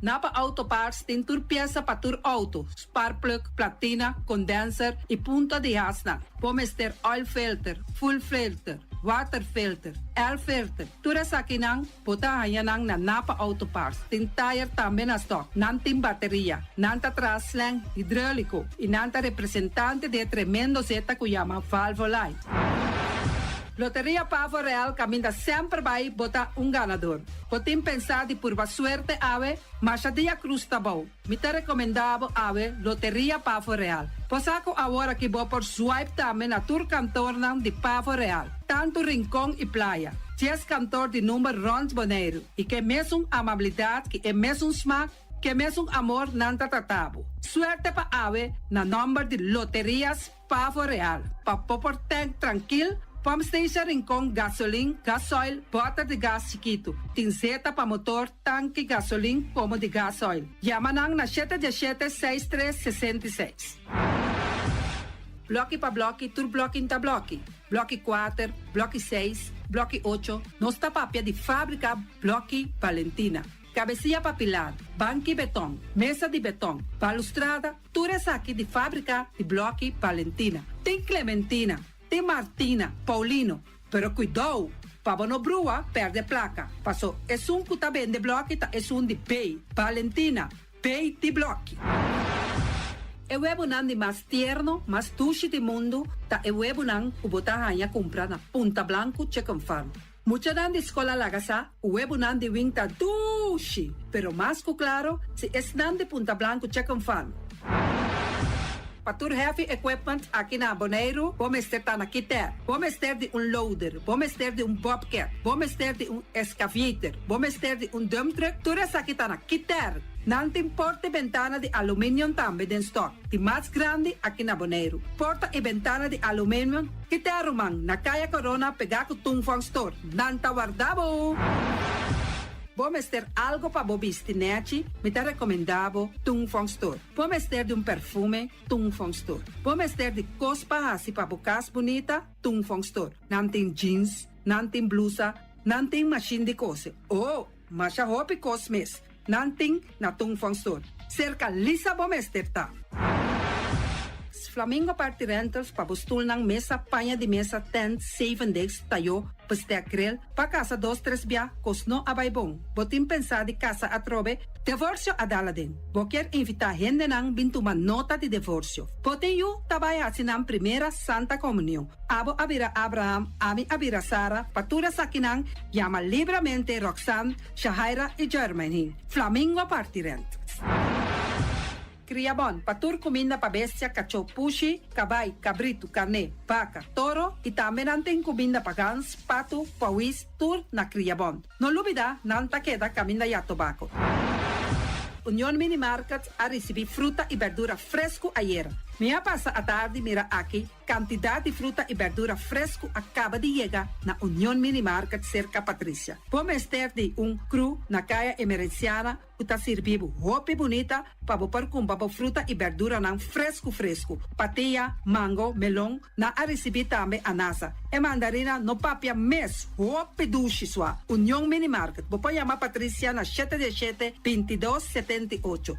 Napa Auto Parts tem tur pieza para tur auto, spark plug, platina, condenser e punta de asna. Vamos ter oil filter, full filter, water filter, air filter. Tura sa kinang, puta hayanang na Napa Auto Parts. Tem tire também na stock, nanting bateria, nanta traslang hidráulico e nanta representante de tremendo zeta que chama Valvoline. Loteria Pavo Real caminha sempre vai botar ganador. Potem pensar de por suerte ave, mas a dia cruz tá bom. Me te recomendava ave Loteria Pavo Real. Posaco agora que vou por swipe também na tour cantor de Pavo Real. Tanto Rincón e Playa. 10 cantor de número Rons Boneiro. E que mesmo amabilidade, que é mesmo smack, que mesmo amor nanta tratabo. Suerte pa ave na número de Loterias Pavo Real. Pa popor tank tranquilo. Pump station Rincón, gasolina, gasoil, bota de gás chiquito. Tinzeta para motor, tanque gasolina como de gasoil. Yamanang na 717-6366. Bloque para bloque, tur bloque inta bloque. Bloque 4, bloque 6, bloque 8. Nossa papia de fábrica, bloque Valentina. Cabecilla papilar, banco e betão, mesa de betão, balustrada, tudo isso aqui de fábrica de bloque Valentina. Tem Clementina. Tem Martina, Paulino, pero cuidado, para não brua, perde placa. Passou, é que tá bem de bloco, tá, é de pay. Valentina, pay de bloco. Eu é de mais tierno, mais tuche do mundo, tá eu é que botar a comprar na Punta Blanco Chicken Farm. Mucha de escola lagasa, o é de winta tuche, pero mais que claro, se é de Punta Blanco Chicken Farm. Para heavy equipment aqui na Bonaire, vamos ter na Kiter, vamos ter de loader, vamos ter de bobcat, vamos ter de excavator, vamos ter de dump truck, tudo isso aqui na Kiter. Não tem porta e ventana de alumínio também em stock. De mais grande aqui na Bonaire. Porta e ventana de alumínio, Kiter man, na Caia Corona, pegar com Tungfang Store. Não tá guardado. Vamos ter algo para bobistinete, me te recomendavo Tungfang Store. Vamos ter de perfume, Tungfang Store. Vamos ter de cospa assim para bocas bonita, Tungfang Store. Não tem jeans, não tem blusa, não tem machine de cose. Oh, mas a roupa cosmes, não tem na Tungfang Store. Cerca lisa vamos ter tá. Flamingo Party Rentals para bustul ng mesa, panha de mesa, tent, 7 days, tayo, pastea grill, pa casa 2-3 bia, kosno abay bong. Botin pensa de casa atrobe, divorcio adala din. Boker invita gente nang bintuman nota de divorcio. Botin yu tabay asinang primera Santa Comunión. Abo abira Abraham, ami abira Sara, patura sakinang, llama libremente Roxanne, Shahaira y Germany. Flamingo Party Rentals. Criabon, patur comida para bestia, cachorro, pushi, cabay, cabrito, carne, vaca, toro e também tem comida para gans, pato, pauis, tur na Criabon. Não olvida, não ta queda caminda e tobaco. União Mini Market a receber fruta e verdura fresco ayer. Minha passa a tarde mira aqui, quantidade de fruta e verdura fresco acaba de chegar na União Mini Market cerca Patrícia. Vamos ter de cru na caia emergenciana, que está servindo roupa bonita para pôr com fruta e verdura não fresco. Patia, mango, melão, na a receber também anasa. E mandarina no papia mes, roupa duche sua. União Mini Market. Vou chamar Patrícia na 717-2278.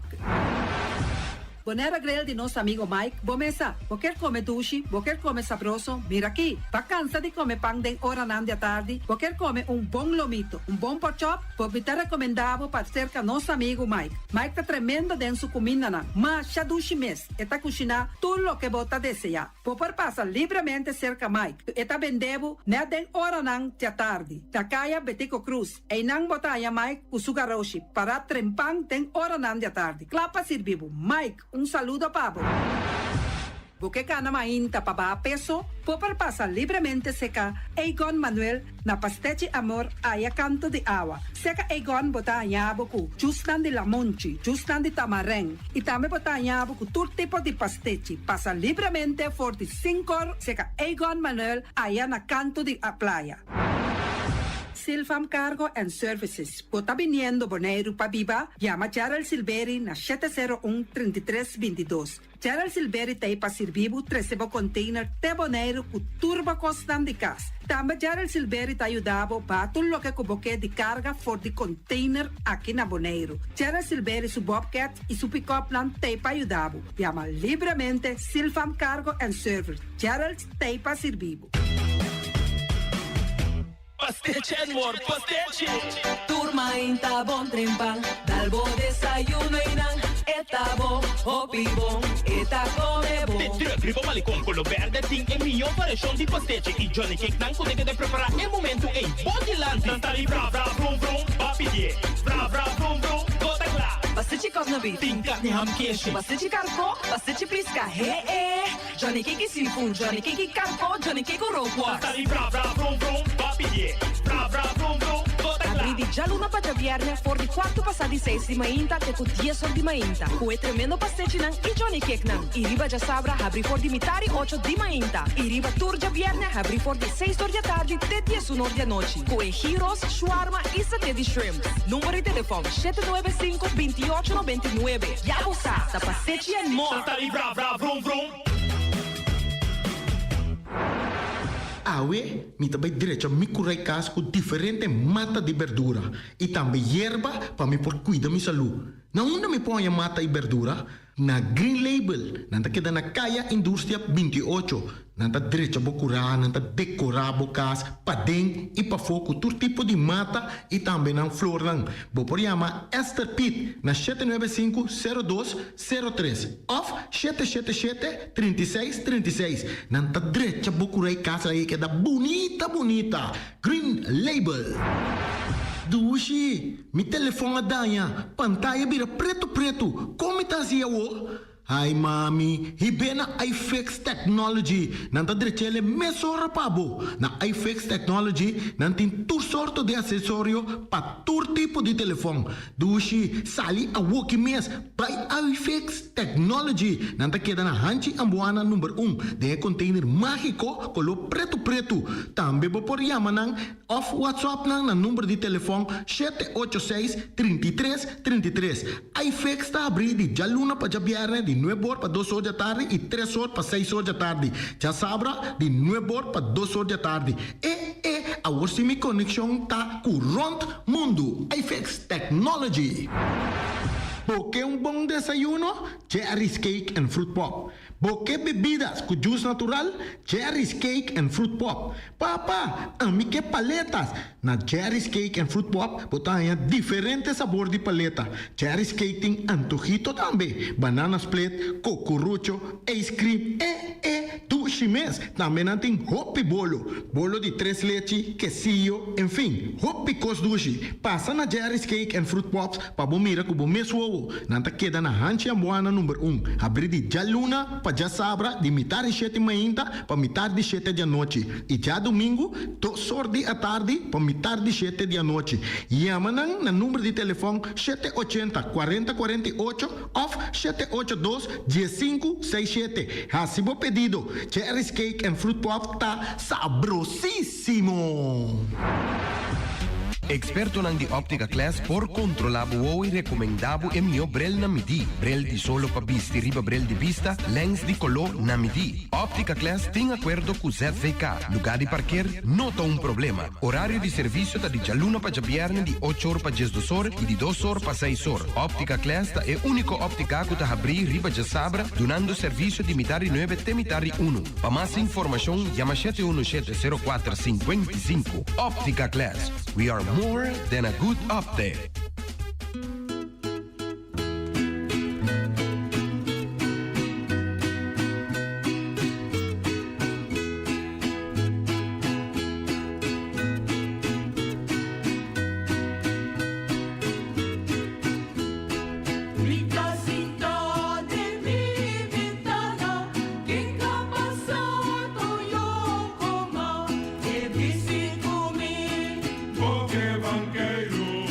Bonera grill de nosso amigo Mike, bomesa, quer comer duche, quer comer sabroso, mira aqui, pa cansa de comer pão de hora nan de tarde, quer comer bom lomito, bom pork chop, vou te recomendava para cerca nosso amigo Mike. Mike tá tremendo dentro sua comida na, mas já duche mes, eta cozinhar tudo o que bota desejar. Vou passar livremente cerca Mike, eta vendebo, né den hora nan de tarde, da caia Betico Cruz, e não botaia Mike com sugaroshi, para trempang den hora nan de tarde. Clapa servibo, Mike, saludo pavo. Porque cana mainta para peso, por passar livremente seca Egon Manuel na Pastete Amor aya canto de agua. Seca Egon bota yabuku, justan de lamonchi, justan de tamareng, e também bota yabuku todo tipo de pastete. Passa livremente 45 horas, seca Egon Manuel aya na canto de a playa. Silfam Cargo and Services. Pota viniendo Bonaire pa Biba, llama Gerald Silveri na 701-3322. Gerald Silveri tay pa sirvibu 13 container te Bonaire ku turba costam de cas. Tamba Gerald Silveri te ayudabo pa tullo que kuboke de carga for the container aqui na Bonaire. Gerald Silveri su Bobcat e su pick-up plan tay pa ayudabo. Llama libremente Silfam Cargo and Service. Gerald tay pa sirvibu. Pastiche, amor, pastiche. Turma inta bon trempal, dalbo desayuno inan, eta bo, opibon, eta come bo. Te tribo malicom con lo verde ting e mio variação de pastiche e Johnny Cake não consegue de preparar em momento em body land. Tanta li bra bra brum brum, papi die, bra bra brum brum, gota glá. Pastiche cosna beef, Ting carne ham queijo. pastiche carco, pastiche pisca, Johnny Cake seafood, Johnny Cake carco, Johnny Cake roquas. Tanta li bra bra brum brum, papi die, bra bra brum brum, gota glá. Abri di già luna pa già viernes, for di quarto passati 6 di mainta, te cu 10 ore di mainta. Cu e tremendo pastiche nan, e Johnny Cake nan. I riba già sabra, abri for di mitari 8 di mainta. I riba tur già viernes, abri for di 6 ore di tardi, te 10 ore di noci. Cu e gyros, shawarma e satè di shrimp. Numero di telefono 795-2899. Ya sa, da pastiche and more. Tanta li bra bra brum brum. Awe, mi também direito me curai cas com diferente mata de verdura e também erva para me por cuidar minha saúde. Na onde me põe a mata e verdura? Na Green Label, nanta queda na Caia Indústria 28. Nanta direito a curar, nanta decorar bocas, para dentro e para fogo, todo tipo de mata e também na flor lang. Vou por chamar Esther Pitt na 795-0203 off 777-3636. Nanta direito a curar casa aí queda bonita, bonita. Green Label. Dushi, mi telefone a danha, pantalla vira preto. Como tá assim, Ai, mami, hibena iFix Technology. Nanta drechele mesora pabo. Na iFix Technology, nantin tur sorto de acessório pa tur tipo de telefone. Dushi, sali a woki mes by iFix Technology. Nanta queda na hanchi ambuana número 1. De container mágico colo preto. Tambe bo por yamanang off WhatsApp nang na número de telefone 786-3333. iFix ta abri di jaluna pa jabiarne di 9 horas para 2 horas da tarde e 3 horas para 6 horas da tarde. Já sabra de 9 horas para 2 horas da tarde. A minha conexão tá com o mundo. iFix Technology. Porque bom desayuno? Cherry's Cake and Fruit Pop. Porque bebidas com juice natural? Cherry's Cake and Fruit Pop. Papá, a mim que paletas. Na Cherry's Cake and Fruit Pop, botanha diferentes sabores de paleta. Cherry's Cake tem antojito também. Banana split, cocurucho, ice cream, tu chimes. Também tem hopi bolo. Bolo de 3 leite, quesillo, enfim. Hopi cos dushi. Passa na Cherry's Cake and Fruit Pops para bomira com bomes uovo. Nanta queda na hanchi ambuana número 1. Abrir de jaluna para já sabra de mitar de 7 mainta para mitar de 7 da noite. E já domingo, to sordi à tarde para mitar de 7 da noite. Yamanang na número de telefone 780-4048 off 782-1567. Hasibo pedido. Cherry's Cake and Fruit Pop tá sabrosíssimo. Experto nang di Optica Class por controlabo o e recomendabo e mio brel na midi. Brel di solo pa bisti riba brel di vista, lens di color na midi. Optica Class tem acordo com ZVK. Lugar de parquear, nota un problema. Horário de serviço da di jaluna pa jabierne di 8 horas pa 10 horas e di 2 horas pa 6 horas. Optica Class é o único óptica que tá abrir riba de sabra, donando serviço de mitari 9 te mitari 1. Pa mais informação, llama 717-0455. Optica Class. We are more than a good update. Banqueiro,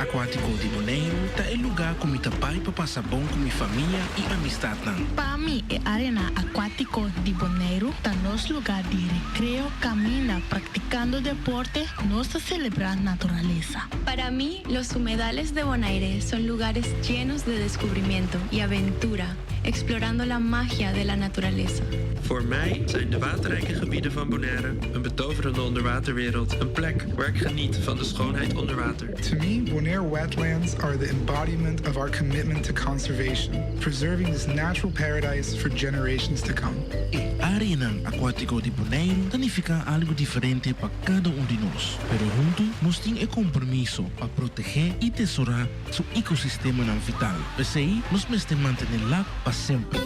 Aquático de Bonaire tá é lugar com me pai para passar bom com minha família e amistad não. Para mim, a Arena Aquático de Bonaire tá nos lugar de recreo, camina, practicando deporte, nos celebrar naturaleza. Para mí, los humedales de Bonaire son lugares llenos de descubrimiento y aventura, explorando la magia de la naturaleza. Voor mij zijn de waterrijke gebieden van Bonaire een betoverende onderwaterwereld, een plek waar ik geniet van de schoonheid onder water. To me, Bonaire wetlands are the embodiment of our commitment to conservation, preserving this natural paradise for generations to come. Arena Aquático de Bonaire significa algo diferente para cada de nós, pero juntos nos tem compromisso para proteger e tesourar seu ecossistema vital. Assim, nos meste manter lá para sempre.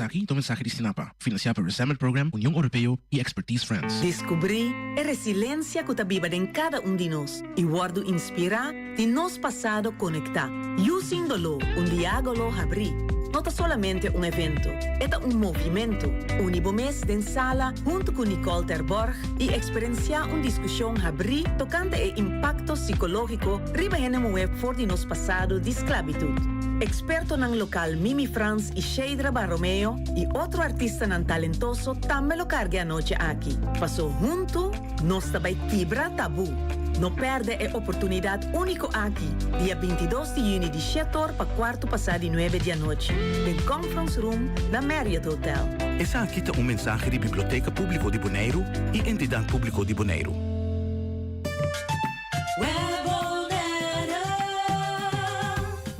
Aquí, tu mensaje de Sinapa, financiado por Resettlement Program, Unión Europea y Expertise France. Descobrir a resiliencia que vive en cada de nós e guardo inspirar de nos passado conectar. Usando-lo, diálogo abrir. Não é solamente evento, é movimento. Unibomés de sala, junto com Nicole Terborg, e experienciar discussão abrir tocante o impacto psicológico riba no web for de nos passado de esclavitud. Experto ng local Mimi Franz e Sheidra Barromeo e outro artista ng talentoso também lo cargue anoche aqui. Passou junto, nos tabay tibra tabu. Não perde a oportunidade única aqui, dia 22 de junho de 7 horas para quarto passado de 9 da noite, no Conference Room da Marriott Hotel. Essa aqui é mensagem da Biblioteca Pública de Bonaire e Entidade Pública de Bonaire.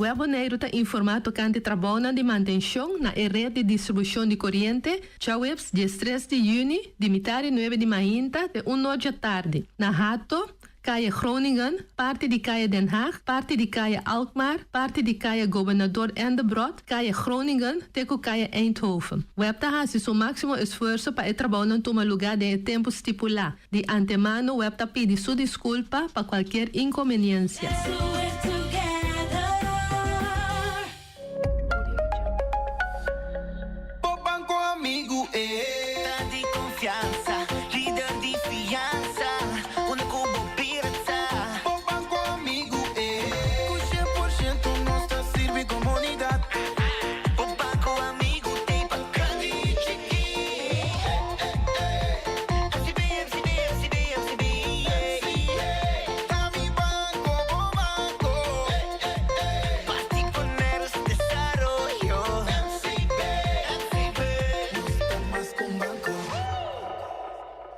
Web Bonaire está informado tocante trabalho de manutenção na rede de distribuição de corrente, Chawebs, dia 3 de junho, de metade 9 de manhã, de 1 da tarde. Na Hato, Caia Groningen, parte de Caia Den Haag, parte de Caia Alkmaar, parte de Caia Governador Endebrot, Caia Groningen, teco Caia Eindhoven. Web tá hace seu máximo esforço para trabalhar tomar lugar de tempo estipulado. De antemano, web tá pede sua desculpa para qualquer inconveniência. Amigo, de confiança, líder de fiança, único pirata. O banco amigo, com 100% nossa serve comunidade. O banco amigo tem bacana e chique. FCB. Tami banco, bom banco. Particular desarrollo.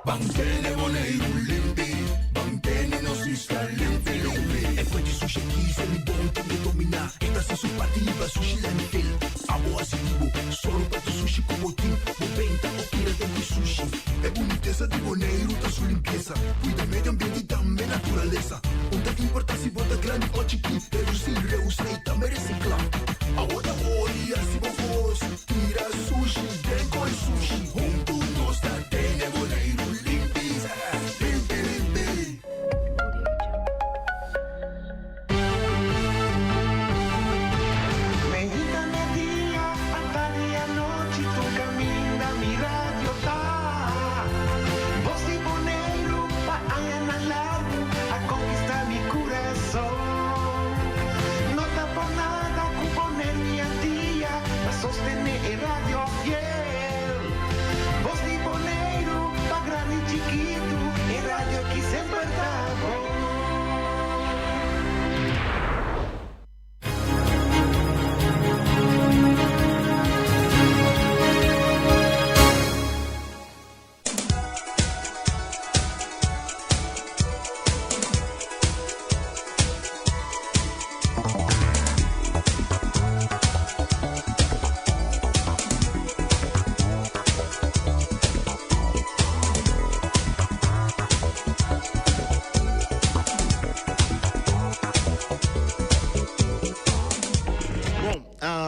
Banchene Bonaire limpi, banchene nos está limpi. E poi di sushi chi se li bonti di dominar. E da su parti va sushi landfill. Amo asitivo, solo per tu sushi como team. Moventa o tira de sushi. E boniteza di Bonaire da sua limpeza. Cuida medio ambiente e também natureza. Onde que importa se bota grande ou chiquinho. Reduzir, reusar e também reciclar. Agora olha se vos tira sushi, deco e sushi. Junto nós da Tene Bonaire.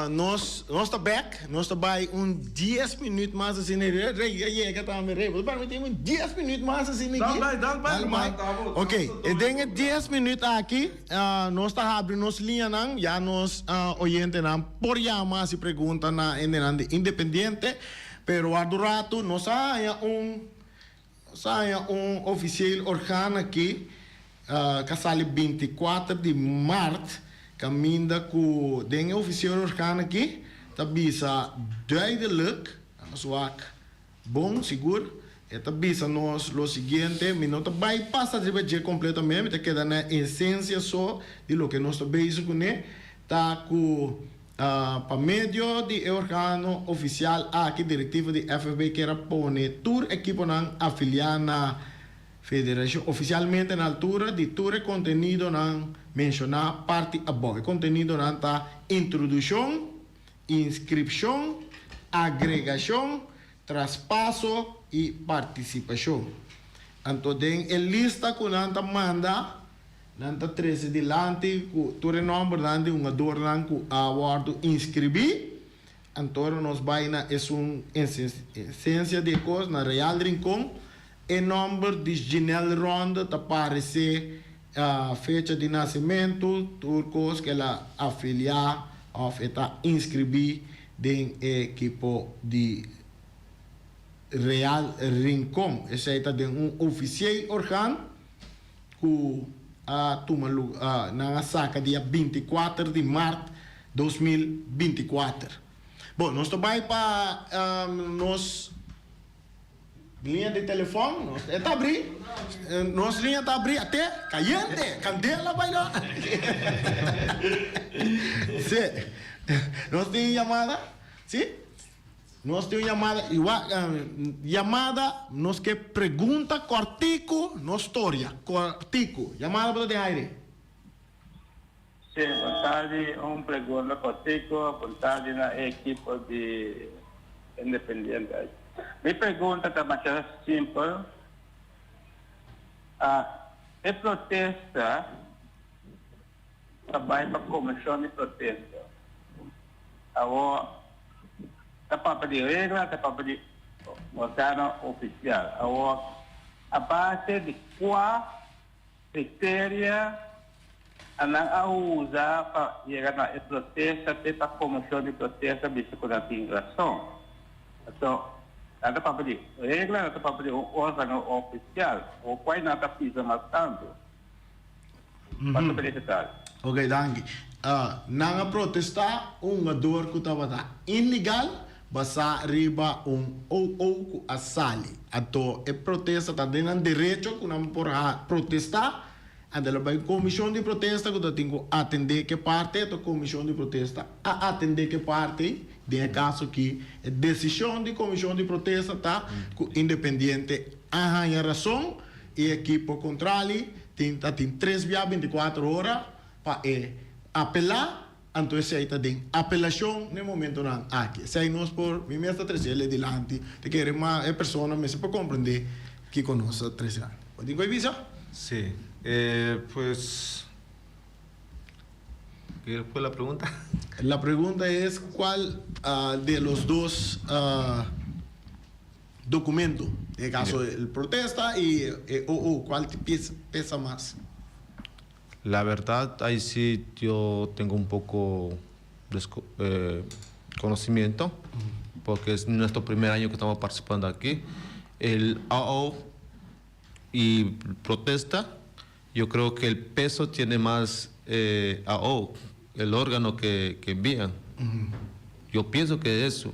Nós está back, nós está by 10 minutos mais assim, que tá me rebo, para mim tem 10 minutos mais assim aqui. Ok, e dengue 10 minutos aqui, nós está abrindo nossa linha não, já nós oyente não, por chamar se pergunta na independente, pero a do rato nós saia um oficial organo aqui casale 24 de maart, caminda com den officier orgaan aqui, tabisa duidelijk, zoak bom, seguro, e tabisa nos lo siguiente, minuto bypassa de completamente, te queda na essência só de lo que nós estamos com né, tá com para meio de órgão oficial aqui diretiva de FB que era pone tur equipo nan afiliar na federação oficialmente na altura de tur contenido nan mencionar parte above contenido nan ta introdução, inscrição, agregação, traspasso e participação. Então tem a lista que nanta manda nanta 13 dilante ku ture nombre dante un adornan ku awardo inscrevi antoro nos baina es un esencia de cos na real rincon e nombre de Ginel Ronda ta aparece fecha de nascimento turcos que la afilia of eta inscrevi den equipo de real rincon esa eta de un oficial organ ku na saca dia 24 de março 2024. Bom, nós também para nos linha de telefone, está abrir, nossa linha está abrir até caliente, candela vai lá. Sim, nós temos chamada, sim? Nós temos chamada, nós que pergunta cortico, não história, cortico. Chamada para de aire. Sim, boa tarde. Pergunta cortico, boa tarde na equipe de Independente. Minha pergunta está bastante simples. É protesta trabalha para a comissão de protesta. Agora, está para pedir regra, está para pedir órgão oficial. Agora, a base de qual critério a usar para chegar na protesta, até para a comissão de protesta, visto que não tem razão. Então, está para pedir regra, está para pedir órgão oficial, ou qual não está pisando mais tanto. Para pedir detalhe. Ok, danke. Nanga protestar dor que estava ilegal, basta riba ou asali. Ato e protesta tá dentro direito que não por protestar. Andela vai comissão de protesta que tem que atender que parte da comissão de protesta a atender que parte de caso que a decisão de comissão de protesta tá independente a razão e equipo contrário tem 3 via 24 horas para apelar. Então essa aí tem apelação no momento não aqui. Se nós por mim está 3 ele delante te quer uma pessoa mas para compreender que conosco 3 anos. Pode coisa? Sí, pues, ¿qué fue la pregunta? La pregunta es cuál de los dos documentos, en caso del protesta y cuál te pesa más. La verdad, ahí sí yo tengo un poco conocimiento, porque es nuestro primer año que estamos participando aquí. El AO y protesta, yo creo que el peso tiene más AO, el órgano que envían. Yo pienso que es eso.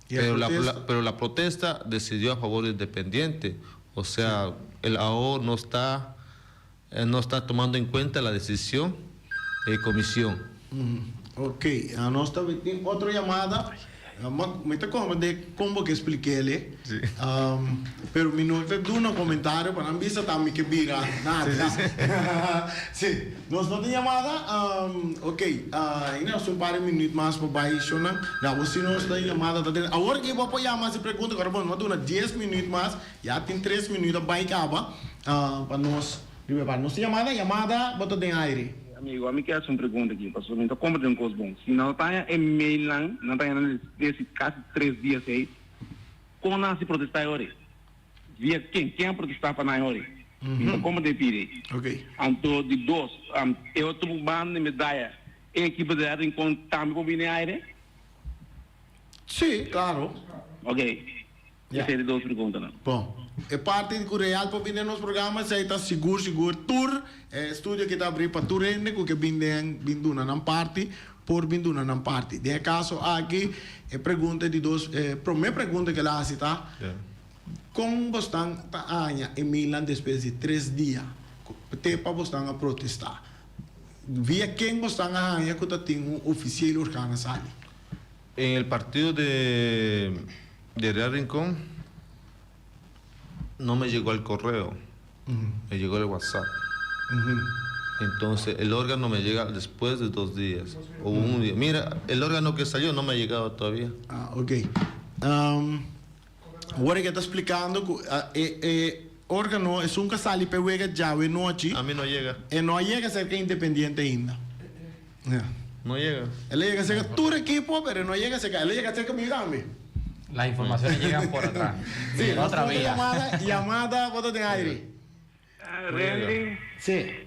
Pero la protesta decidió a favor del independiente. O sea, el AO no está tomando en cuenta la decisión de comisión. Ok, nós estamos tendo outra chamada. Muito como que expliquei-lhe. Pero minuto de um comentário para não visa também que vira nada. Sim, nós não temos chamada. Ok, ainda são um par de minutos mais para baixo, né? Já você não está chamada. Agora que eu vou chamar, se pergunta, agora vamos dar 10 minutos mais, já tem 3 minutos para acaba para nós. Nós chamada, bota de aire. Amigo, a mim quero fazer uma pergunta aqui, pastor. Então, como tem um coisa bom? Se não está e-mail lá, não está nesse caso 3 dias aí, como não se protestar agora? Via quem protestar para nós agora? Então, como tem pedir? Ok. Então, de 2, eu estou bando de medalha, a equipe de área enquanto também combina aire? Sim, claro. Ok. Essa é a duas perguntas, não. Bom, é parte do real para vir nos programas, você está seguro, tour, estúdio que está abrindo para tour ainda, que vinduna na parte, por vinduna na parte. De caso aqui, é pergunta de dois, primeira pergunta que ela está, como você está em Milan depois de 3 dias, até para você a protestar? Via quem você está a que tem um oficial organizado? En el partido de Real Rincón no me llegó el correo, me llegó el WhatsApp. Entonces el órgano me llega después de 2 días o un día. Mira, el órgano que salió no me ha llegado todavía. Ah, ok. Ahora que está explicando, órgano es un que sale pero llega ya de noche. A mí no llega. No llega a ser que independiente ainda. No llega. Él llega a ser tu equipo, pero no llega a ser que él llega a ser que mi gambe. Las informaciones llegan por atrás. Sí, por otra vía. Llamada, ¿cuánto tiene aire? Randy, sí.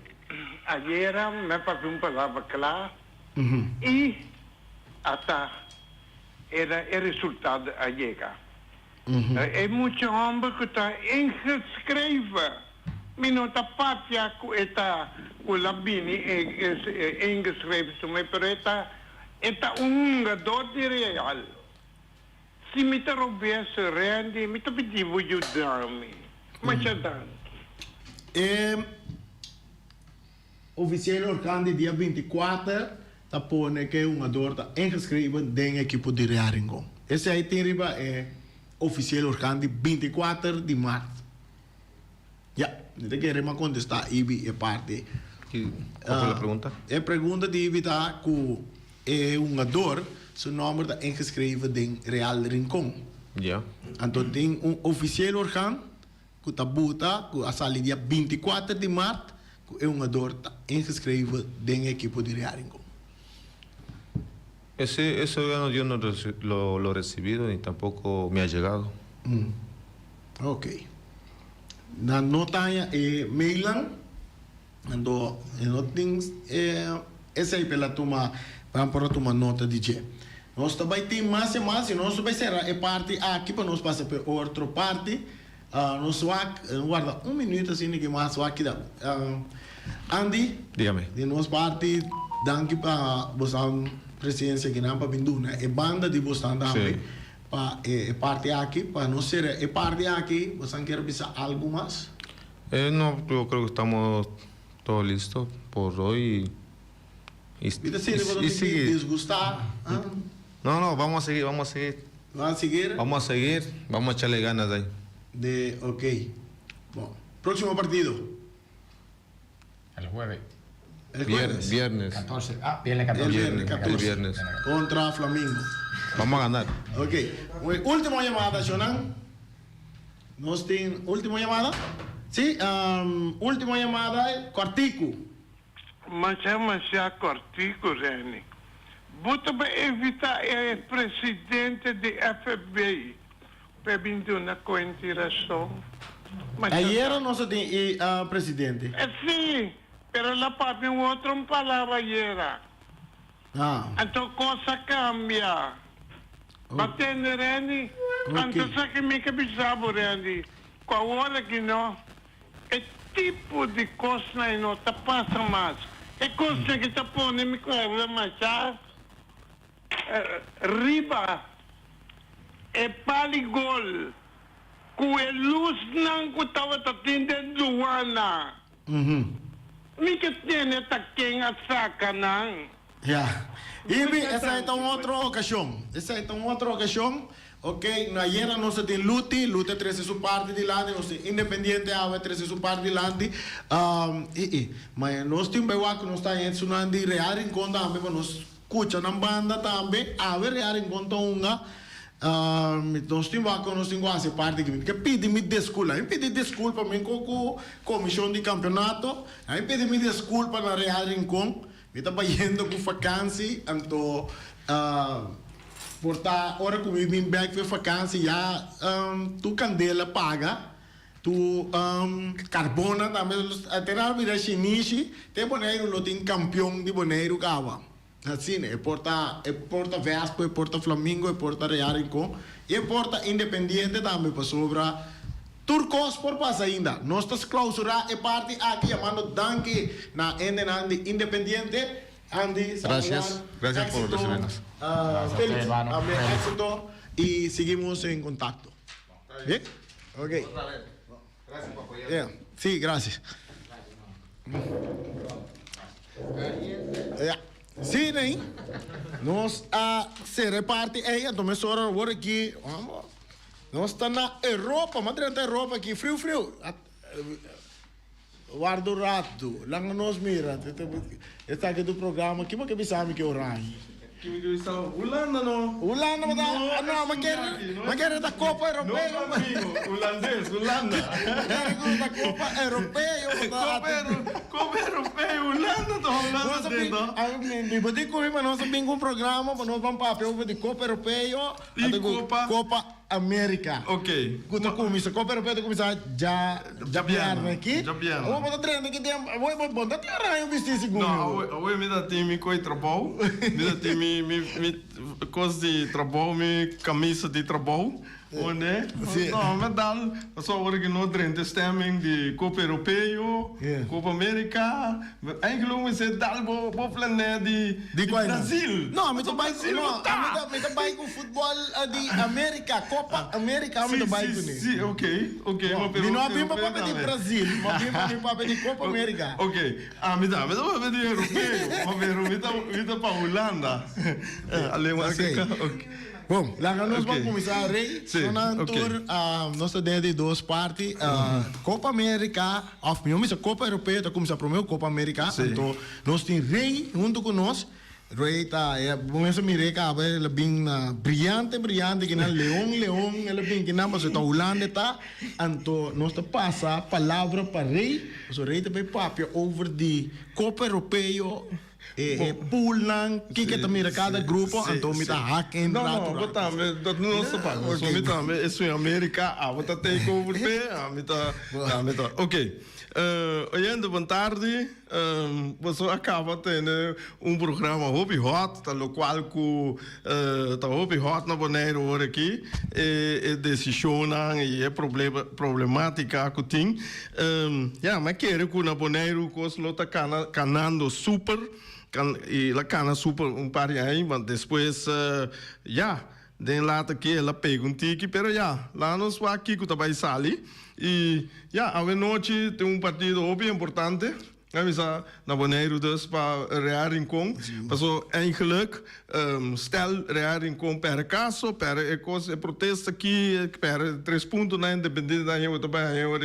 Ayer me pasó una palabra clara y hasta era el resultado llega. Hay muchos hombres que están inscritos. Mi nota patria con la bini inscritos, pero esta un jugador de Real. Si me te rompesse Randy, me te pedivo ayudarme. Mas já dá. Oficial Orcandi dia 24 tá pone que um jogador tá inscrito dentro equipo de Real Rincón. Esse aí tem riba oficial Orcandi 24 de março. Já, não tem que rema contestar Ibi é parte. Qual foi a pergunta? A pergunta de Ibi tá que um jogador seu nome está inscrito dentro Real Rincón. Já. Então tem oficial Orcandi que está buta que a sair dia 24 de março. É um jogador inscrito dentro da equipe de Real Rincón. Ese órgano yo no lo he recibido ni tampoco me ha llegado. Ok. Na nota Milan, ando no things essa aí pela toma para tomar nota de je. Nós também tem mais e mais e nós vai ser a parte aqui para nós passar para outra parte. Nós guarda minuto assim que mais aqui dá. Andy, dígame. De nossa parte, danke para você presidência que não para Binduna, é banda de você também para parte aqui, para não ser parte aqui, você quer pensar algo mais? No, yo creo que estamos todos listos por hoy y seguir. Desgustar? No, vamos a seguir. ¿Van a seguir? Vamos a seguir, vamos a echarle ganas ahí. Ok. Bueno, próximo partido. El jueves. El jueves. Viernes. 14. Viernes 14. El viernes. Contra Flamengo. Vamos a ganar. Ok. Última llamada, Shonan. ¿Nos tiene última llamada? Sí, última llamada, Quartico. Mas é Quartico, Reni. Bota para evitar o presidente do FBI para vir uma cointeração. Ayer no se tiene presidente. Sim, pero la parte outra palavra era. Então coisa cambia. Batendo, Reni. Então só que me cabizava, Reni. Com a hora que não, é tipo de coisa não tá passa mais. É coisa que tá pondo me cobra mais. Riba é paligol. Com a luz não que estava atendendo Luana. Me que tem esta quem a saca não. Ya. Ibi, essa é uma outra ocasião. Ok, ayer no se tiene Lute 13 su parte de lado, no se Independiente ave 13 su parte de lado. Mas nós temos que nós está em sunando de Real Rincón também, mas nós escuta na banda também, ave Real Rincón tonga. Nós temos que nós temos essa parte que pedi-me desculpa, eu pedi desculpa mim com a comissão de campeonato, eu pedi-me desculpa na Real Rincón, eu estava indo com vacância, então porta ora comigo vim back for vacância já tu candela paga tu carbona também até na vida chinese tem boneiro não tem campeão de boneiro cava Assim, e porta Vespa, e porta Flamengo, e porta Real Rincon, e porta Independiente também para sobra. Turcos por passa ainda. Nós estamos clausurar e parte aqui chamando danke na Ende Independiente. Andy, Gracias por recibirnos. Félix, éxito y seguimos en contacto. ¿Bien? Ok. Gracias por apoyar. Yeah. Sí, gracias. Yeah. Sí, né? Nós se reparte ella, tome sora agora aqui. Nós estamos na Europa, mas dentro da Europa aqui, frio. Guardo rato, lá nós mira, está aqui do programa, que você sabe que é o Rai? Holanda não. Holanda, mas quer da Copa Europeia. Não, amigo, holandês, Holanda. Quer da Copa Europeia. Copa Europeia, Holanda, tá Holanda dentro. Mas tem como nós temos um programa, nós vamos para papel de Copa Europeia e Copa América. Ok. Quando começa Copa Europeia, começa já piano aqui. Já piano. Vamos botar treino aqui, vamos botar treino vestir segundo. Não, eu me dá time com trabalho, me dá time coisa de trabalho, me camisa de trabalho. Onde? Não, mas dá só agora que não treino stemming de Copa Europeia, Copa América. Eigenlijk we se dal bo plané de Brasil. Não, mas também com futebol de América, Copa América, mas também com isso. Sim, ok. Não abrimos para papel de Brasil, mas abrimos para papel de Copa América. Ok. Me dá papel de europeu, me dá para Holanda. Alemanha. Bom, lá nós vamos começar a rei, nós temos de duas partes, Copa América, Copa Europeia, está começando primeiro Copa América, então nós temos rei junto com nós, rei está, vamos mirar que ele bem brilhante, que na leão, ele bem que na, mas está Holanda está, então nós passa a palavra para rei, o rei também papel over de Copa Europeia, Pool que mira cada grupo, então me dá hack em não, não se paga. Só me dá, isso em América, vou take over me dá, ok. Hoje boa tarde, você acaba tendo programa Hobby Hot, no qual tá Hobby Hot na Bonaire hora aqui, decisão e problemática que tem. Mas quero que na Bonaire coisa lo tá canando super. E la cana super par de anos, mas depois den later que ela pega tiki, pero lá nós vamos aqui que também sali e a noite tem partido bem importante. Na Bonaire dus para Real Rincon, passou eigenlijk stel Real Rincon per caso, per protesta aqui, per 3 pontos na Independente da eu também eu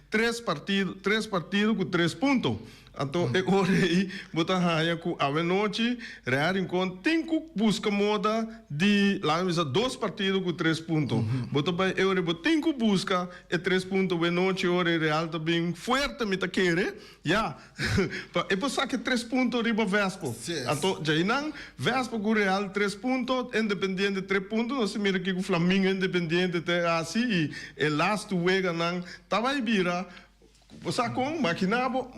três partidos com 3 pontos. Então, agora aí, botar raia com a noite, Real Rincon tem que buscar moda de, lá vamos 2 partidos com 3 pontos. Botar para eu tem que buscar 3 pontos a noite, agora Real também forte me tá querer, e por que 3 pontos riba Vespa. Então, já não, Vespa com Real 3 pontos, Independiente 3 pontos, nós mira aqui com Flamengo Independiente até assim, e last week não, tava aí vira. Sacou? Maquinabo,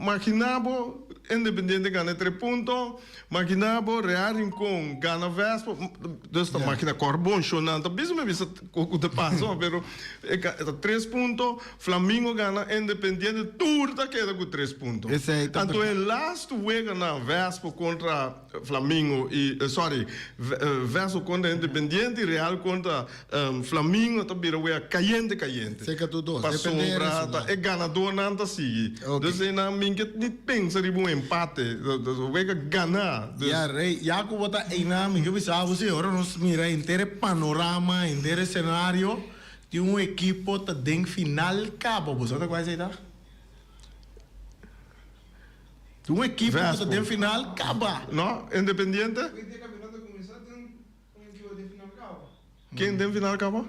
Independiente ganha 3 pontos, Maquinabo, Real Rincon ganha Vespa, desta máquina Corbon, Chonanta, mesmo o que passou, pero 3 pontos, Flamengo ganha Independiente, tudo queda com 3 pontos. Então, o last week na Vespa contra Flamengo, Vespa contra Independiente, Real contra Flamengo, também é caliente. Seca tudo, passou para, ganador não assim. Então, não me pensa de um empate, vai ganhar. Rei, que bota aí na minha visão, você agora nós mira inteiro panorama, inteiro cenário de equipo que tem final cabo, você está quase aí, tá? De equipo que tem final caba. Não, Independiente? Quem tem final cabo?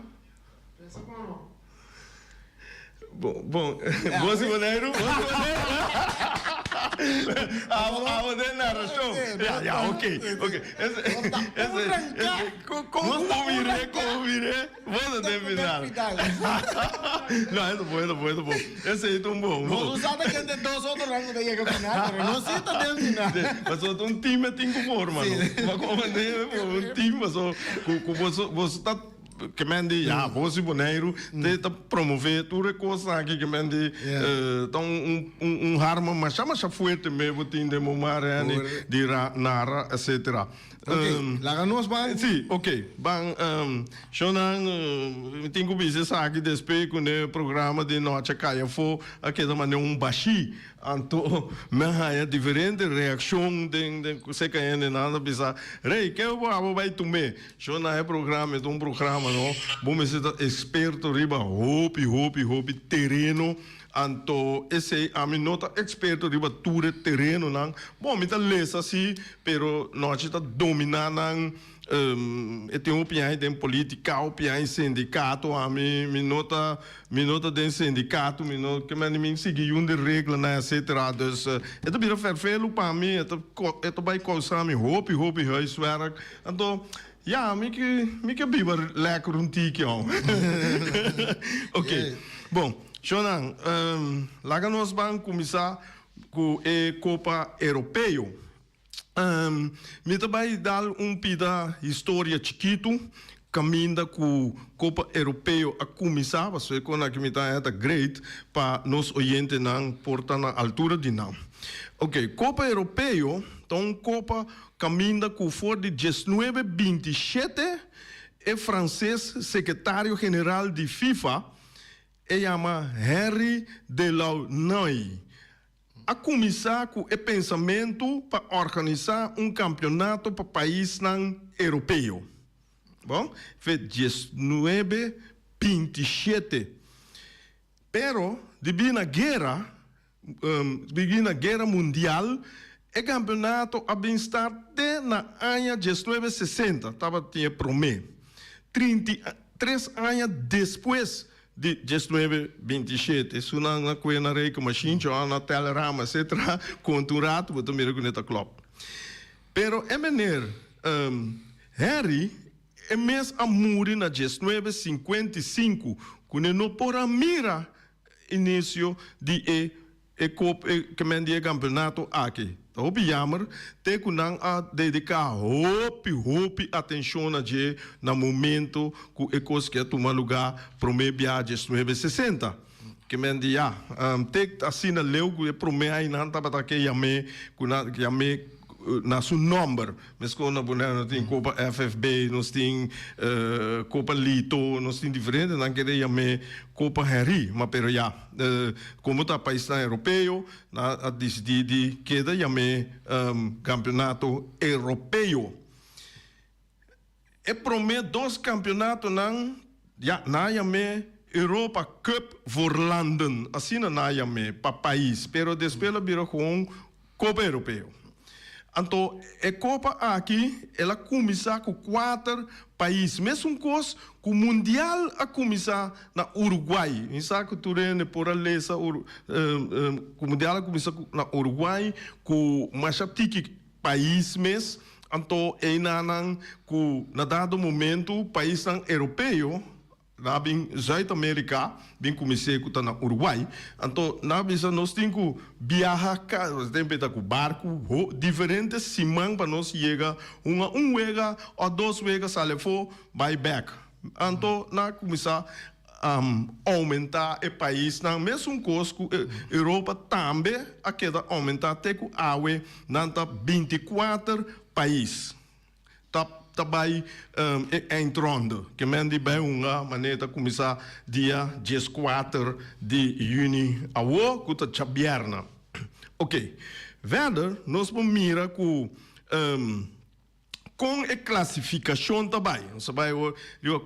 Bom, você Bonaire? Hago de narración. Ya, ok. ¿Cómo miré? Vos de final. No, eso puedo. Ese es un bom. No usaste que de dos otros rangos de llegar al final, pero no siento de al final. Mas outro time tem que forma, não? Um time, mas você está que mende ja, você boneiro, te promover tudo coisa aqui que mende, então harma, mas chama forte mesmo, tem de momar, de nara, etc. Laga nós bang. Sim, ok. Bang, tem que dizer aqui despeito com o programa de noite caia fo, aqui da maneira baixi, então, mas é diferente reação de você caindo nada bisa. Rei, que eu vou vai tomar. Shona é programa, é um programa, não? Vamos ser experto riba, hopi terreno. Anto esse a minota experto riba ture terreno nang bom mita lesa assim pero nós está dominando tem opinião tem política opinião sindicato a minota de sindicato minota que me seguir de regra na etc dus é bira vervelo para mim é vai causar me hopi huiswerk anto ja me que biba lekker tique ok bom Shonan, lá nós vamos começar com a Copa Europeu. Me também dar pida história chiquito, caminho com a Copa Europeu a começar, porque quando a me é great para nos oyentes não portar na altura de não. Ok, Copa Europeu, então Copa caminho com for de 1927 é francês secretário-geral de FIFA. Ele chama Henri Delanoë. A começar com o pensamento para organizar campeonato para país europeu. Bom, foi 1927. Pero, devido à guerra mundial, o campeonato havia estado até na ano 1960. Estava tinha promê. 33 anos depois de 1927, isso não é coisa rei como na telerama, etc. Conturado, vou tomar com esta club. Pero é maneiro, Harry é mês a morrer na 1955, quando não pôra mira início de que campeonato aqui. Então, jammer, tem que dedicar hopi atenção no momento que a coisa que toma lugar para o meio de 1960. Que me diz, tem assim na leu que promete aí não tá para que chame na seu número, mas quando nós tem Copa FFB, nós tem Copa Lito, nós tem diferente, não queria chamar Copa Harry, mas pero já, como tá país europeu, a decidir que da chamar campeonato europeu. E promete dois campeonatos não, já na chamar Europa Cup voor landen, assim na chamar para país, pero depois ela virou com Copa Europeu. Então, a Copa aqui, ela começa com 4 países. Mesmo coisa que o Mundial a começar na Uruguai. Não sabe que tu rende por a lesa, o Mundial a começar na Uruguai, com mais país mesmo. Então, na dado momento, o país europeu, na Sul-América, bem comecei com na Uruguai, então na visa nós temos que viajar, temos com barco, diferentes semanas para nós chegar, uma vega ou 2 vegas a levar, vai back. Então na começar aumentar o país, na mesma coisa que a Europa também a queda aumentar até que a água na 24 países. Também entrando, que me diz bem uma maneira de começar dia 14 de junho a o que está chabierna. Ok, verder nós vamos mirar com a classificação também.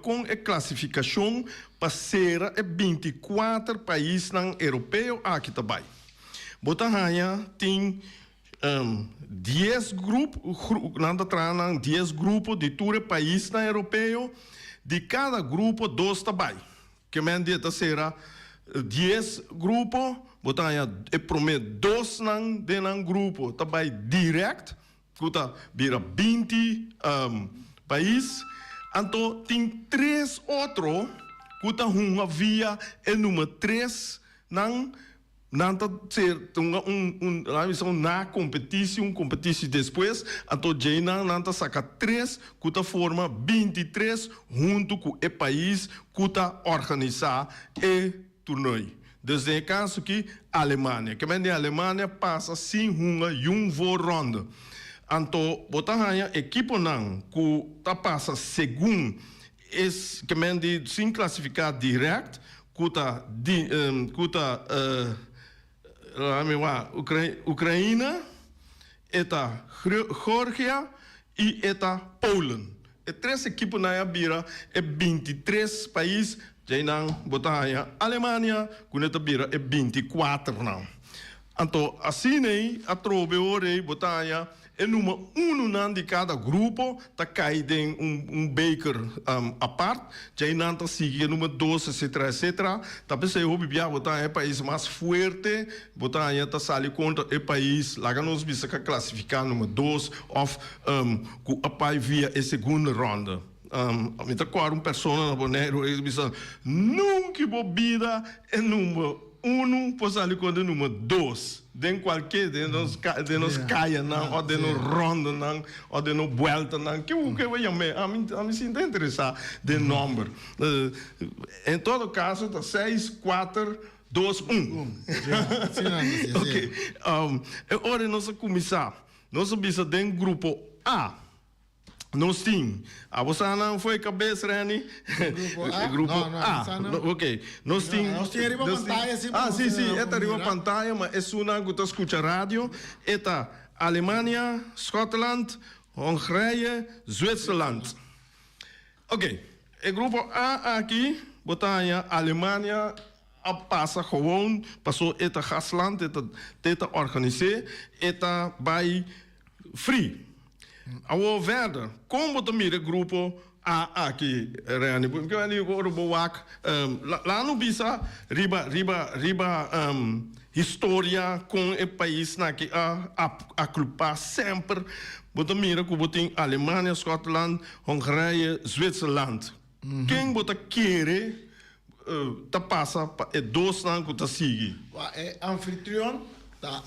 Com a classificação para ser 24 países europeus aqui também. Botanha tem 10 grupos, 10 grupos de todo o país europeu, de cada grupo 2 também. Que me diz será 10 grupos, botanya e promet dos nang grupo tabai direct kuta bira 20 país anto tem 3 outro kuta hunga via e número 3 nanta ser na competição depois anto jena nanta saca 3 kuta forma 23 junto com o país kuta organizar e torneio. Desde o caso que Alemanha, que a Alemanha passa sem uma ronda. Então, botahanya equipo não que tá passa segundo es que mendi sem classificar direct, kuta Ucrânia, eta Geórgia e eta Polen. E 3 equipes na bira e 23 países, já botahanya Alemanha, kuneta bira e 24 não. Então, assim aí, a trobe ore botahanya e número 1 de cada grupo tá caído em baker a parte, já não tá seguindo número 2, etc. Tá pensando o bibia botar é país mais forte, botar aí tá sali contra o país, lá que nós bisa classificar número 2 of com a pai via a segunda ronda. Me tá com pessoa na Bonaire, eles bisa nunca bobida é número 1, pois ali quando número 2. Den qualquer de nos caia não ou de nos ronda não ou de nos vuelta não que vai a mim se interessa de número em todo caso tá 6 4 2 1 ok agora nós começar nós bisa den grupo A. Nós temos, a você não foi cabeça, Rani? Grupo A. Ok. Nós temos. Nós temos arriba pantalla, sim. Sim, esta arriba pantalla, mas é uma que está escutando rádio. Esta Alemanha, Scotland, Hungria, Zwitserland. Ok. O grupo A aqui, botanha Alemanha, passa gewoon, passou esta Gasland, esta organizé, esta by free. Ao verder, como também o grupo A aqui, Rani, porque ali o Boac, lá no bisa, riba história com o país na que a culpa sempre, bota mira que botem Alemanha, Scotland, Hungria, Zwitserland. Quem bota querer, tá passa é 2 anos que tá sigue. É anfitrião tá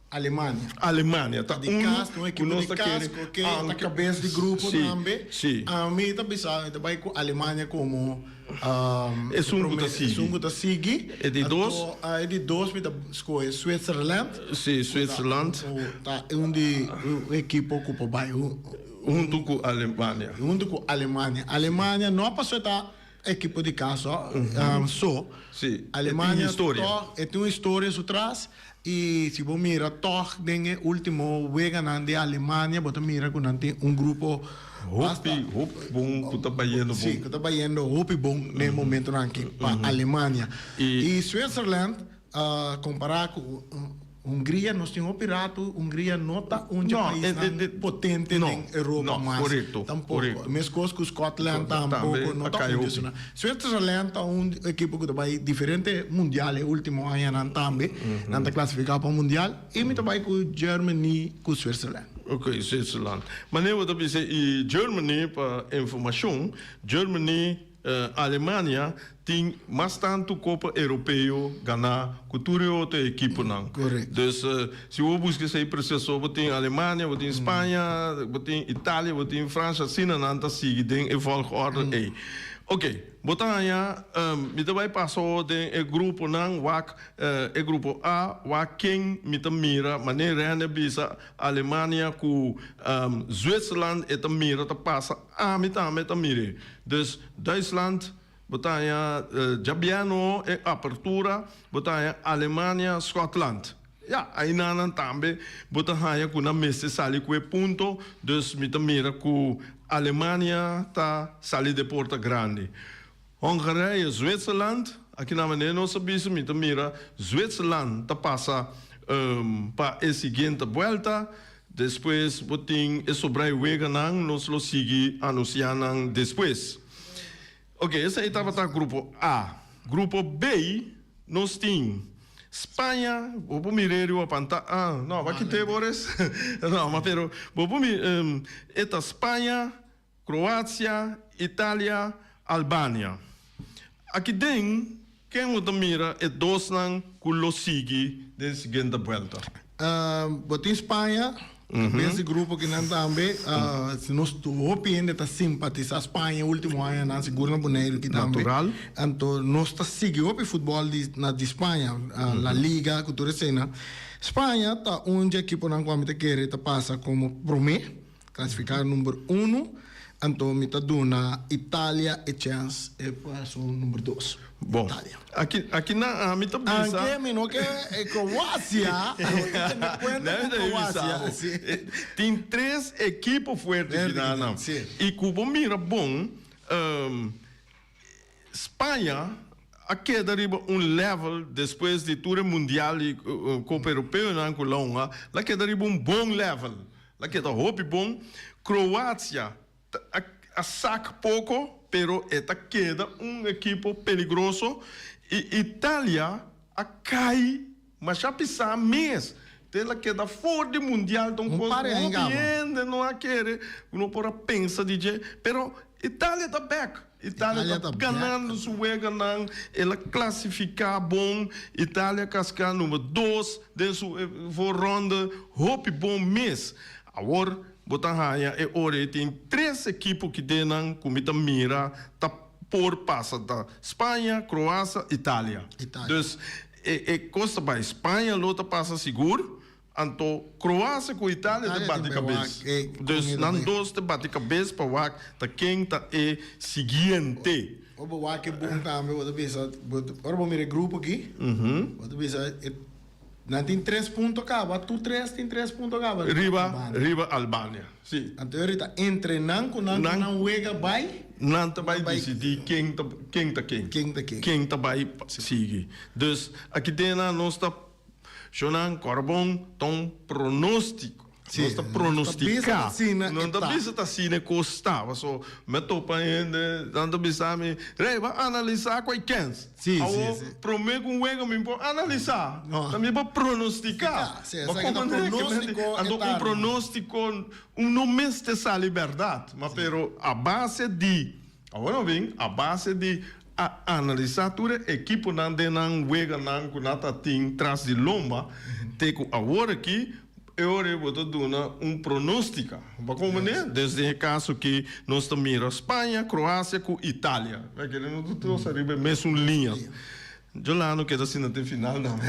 Alemanha, tá equipe de casco que tá cabeça de grupo também. A mim tá pensando, tá vai com Alemanha como é um que tá sigue. É de 2. É de 2 me tá escolhe Switzerland. Sim, Switzerland. Tá onde o equipe ocupa vai junto com Alemanha. Alemanha não passou tá equipe de caso Alemanha tem uma história atrás. E se você mira, toch den último vegana de Alemanha, você mira que não tem grupo bom que está bayendo bom. Sim, que está bayendo bom no momento aqui para Alemanha. E Switzerland, comparado com Hungria, nós temos operado, Hungria não está país potente na Europa mais. Correto. Tampouco. Mesmo coisa que Scotland tampouco não está funcionando. Switzerland é equipe que vai diferente mundial, último ano também, não está classificado para o mundial, e me vai com Germany com Switzerland. Ok, Switzerland. Mas eu vou dizer, Germany, para informação, Germany, Alemanha tem mais tanto Copa Europeu ganhar cultura outra equipe não. Correto. Então, se eu buscar esse processo, eu tenho Alemanha, eu tenho Espanha, eu tenho Itália, eu tenho França, assim não está seguindo em volgorde aí. Ok, botanya, me vai passar de grupo não, o grupo A, quem me mira, maneira é bisa Alemanha com Zwitserland e mira tá passa a me mira. Dus Duitsland, botanya Jabiano e apertura, botanya Alemanha, Scotland. Ja, aí não também, botanya com na mesa sali com ponto, dus me mira com Alemanha tá sali de Porta Grande. Hungria, Zwitserland, aqui na maneira nós sabemos, mira, Zwitserland tá passa para a seguinte volta, depois botem e sobre o Weganang, nós lo sigue anunciando depois. Ok, esse aí estava tá grupo A. Grupo B, nós temos Espanha, vou mirar o panta. Não, vai que ter Boris. Não, mas pero vou eta Espanha, Croácia, Itália, Albânia. Aqui dentro, quem você mira é dois não que lo sigue da seguinte volta. Botin Espanha, esse grupo que não também, se nós opinião está simpatizar Espanha, último ano não seguro na Boneiro que também. Natural. Então nós está seguindo o futebol de Espanha, a Liga, cultura cena. Espanha tá onde a equipe não come querer tá passa como promê, classificar número 1. Então me tá dando Itália e chance é passo número 2. Bom, aqui na me tá pensando. Aqui me não que é Croácia. Tem 3 equipes fortes aqui não. E Cuba mira bom. Espanha a queda arriba level depois de tour mundial e Copa Europeia na Colônia, lá queda arriba bom level. Lá queda hope bom. Croácia a saca pouco, pero esta queda equipo peligroso. E Itália a cai, mas já pisa mês. Ela queda fora do mundial, então compreende, não a querer, não pode pensar DJ, pero Itália tá back. Itália tá ganhando sua ganhando, ela classificar bom, Itália cascar número 2 dentro ronda, hope bom mês. Agora Botanhaia é hora tem 3 equipes que denam comida mira tá por passa da Espanha, Croácia, Itália. Então, costa para Espanha, luta passa seguro. Então, Croácia com Itália te bate cabeça. Então, não dois te bate cabeça para o tá quem tá é seguinte. O bom que bom também, o bisa, agora vamos ver grupo aqui. O bisa não tem 3 pontos acaba, tu 3 tem 3 pontos acaba. Riba Albânia. Sim. Então ahorita entre não juega vai. Não tá vai decidir quem tá vai seguir. Dus aqui dentro nós está chamando carbon tom pronóstico. Nós está pronosticar. Não está bisa tá sine costava, só me topa ainda, não tá bisa me, vai analisar qual chance. Sim. Prometo com o me pode analisar. Também para pronosticar. Ando com pronóstico, não mestre essa liberdade, mas pero a base de, agora vem, a base de analisar toda a equipe não de não juega não com nada tem traz de lomba, tem que agora aqui eu vou dar pronóstico. Desde o caso que nós temos Espanha, Croácia com Itália. Vai querer não trouxe arriba mesmo linha. Eu lá não quero assim até final não.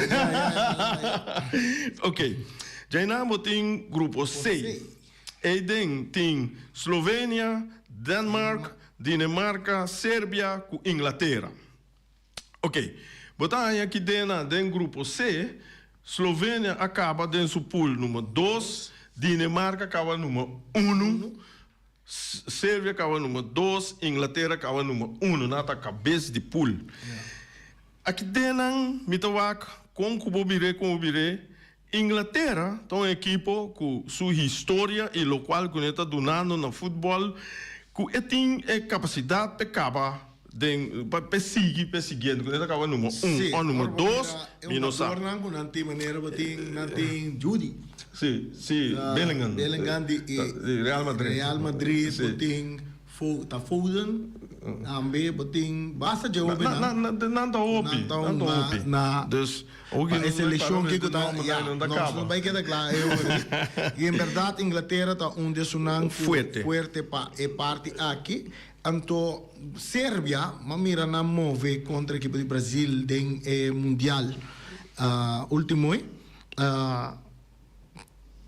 Ok. Já não tem grupo C. E tem Eslovênia, Dinamarca, Sérvia com Inglaterra. Ok. Botar aqui dentro grupo C. Eslovênia acaba dentro do pool número 2, Dinamarca acaba número 1, Sérvia acaba número 2, Inglaterra acaba número 1, nada cabeça de pool. Aqui dentro, mitawak, com o Bobire, Inglaterra tem uma equipe com sua história e o qual que está donando no futebol, que tem a capacidade de acabar. Perseguindo, quando ele acaba número 1 ou número 2, e não sabe. Não tem maneira, não tem Judy. Sim, Bellingham. Bellingham de Real Madrid. Real Madrid, tem Foden, também tem basta de ouvir. Não tá ouve. Dus, a seleção que está não vai quedar claro. E em verdade, Inglaterra está onde sonando forte para a parte aqui. Então, Sérvia, mira na move contra a equipe do Brasil no Mundial último.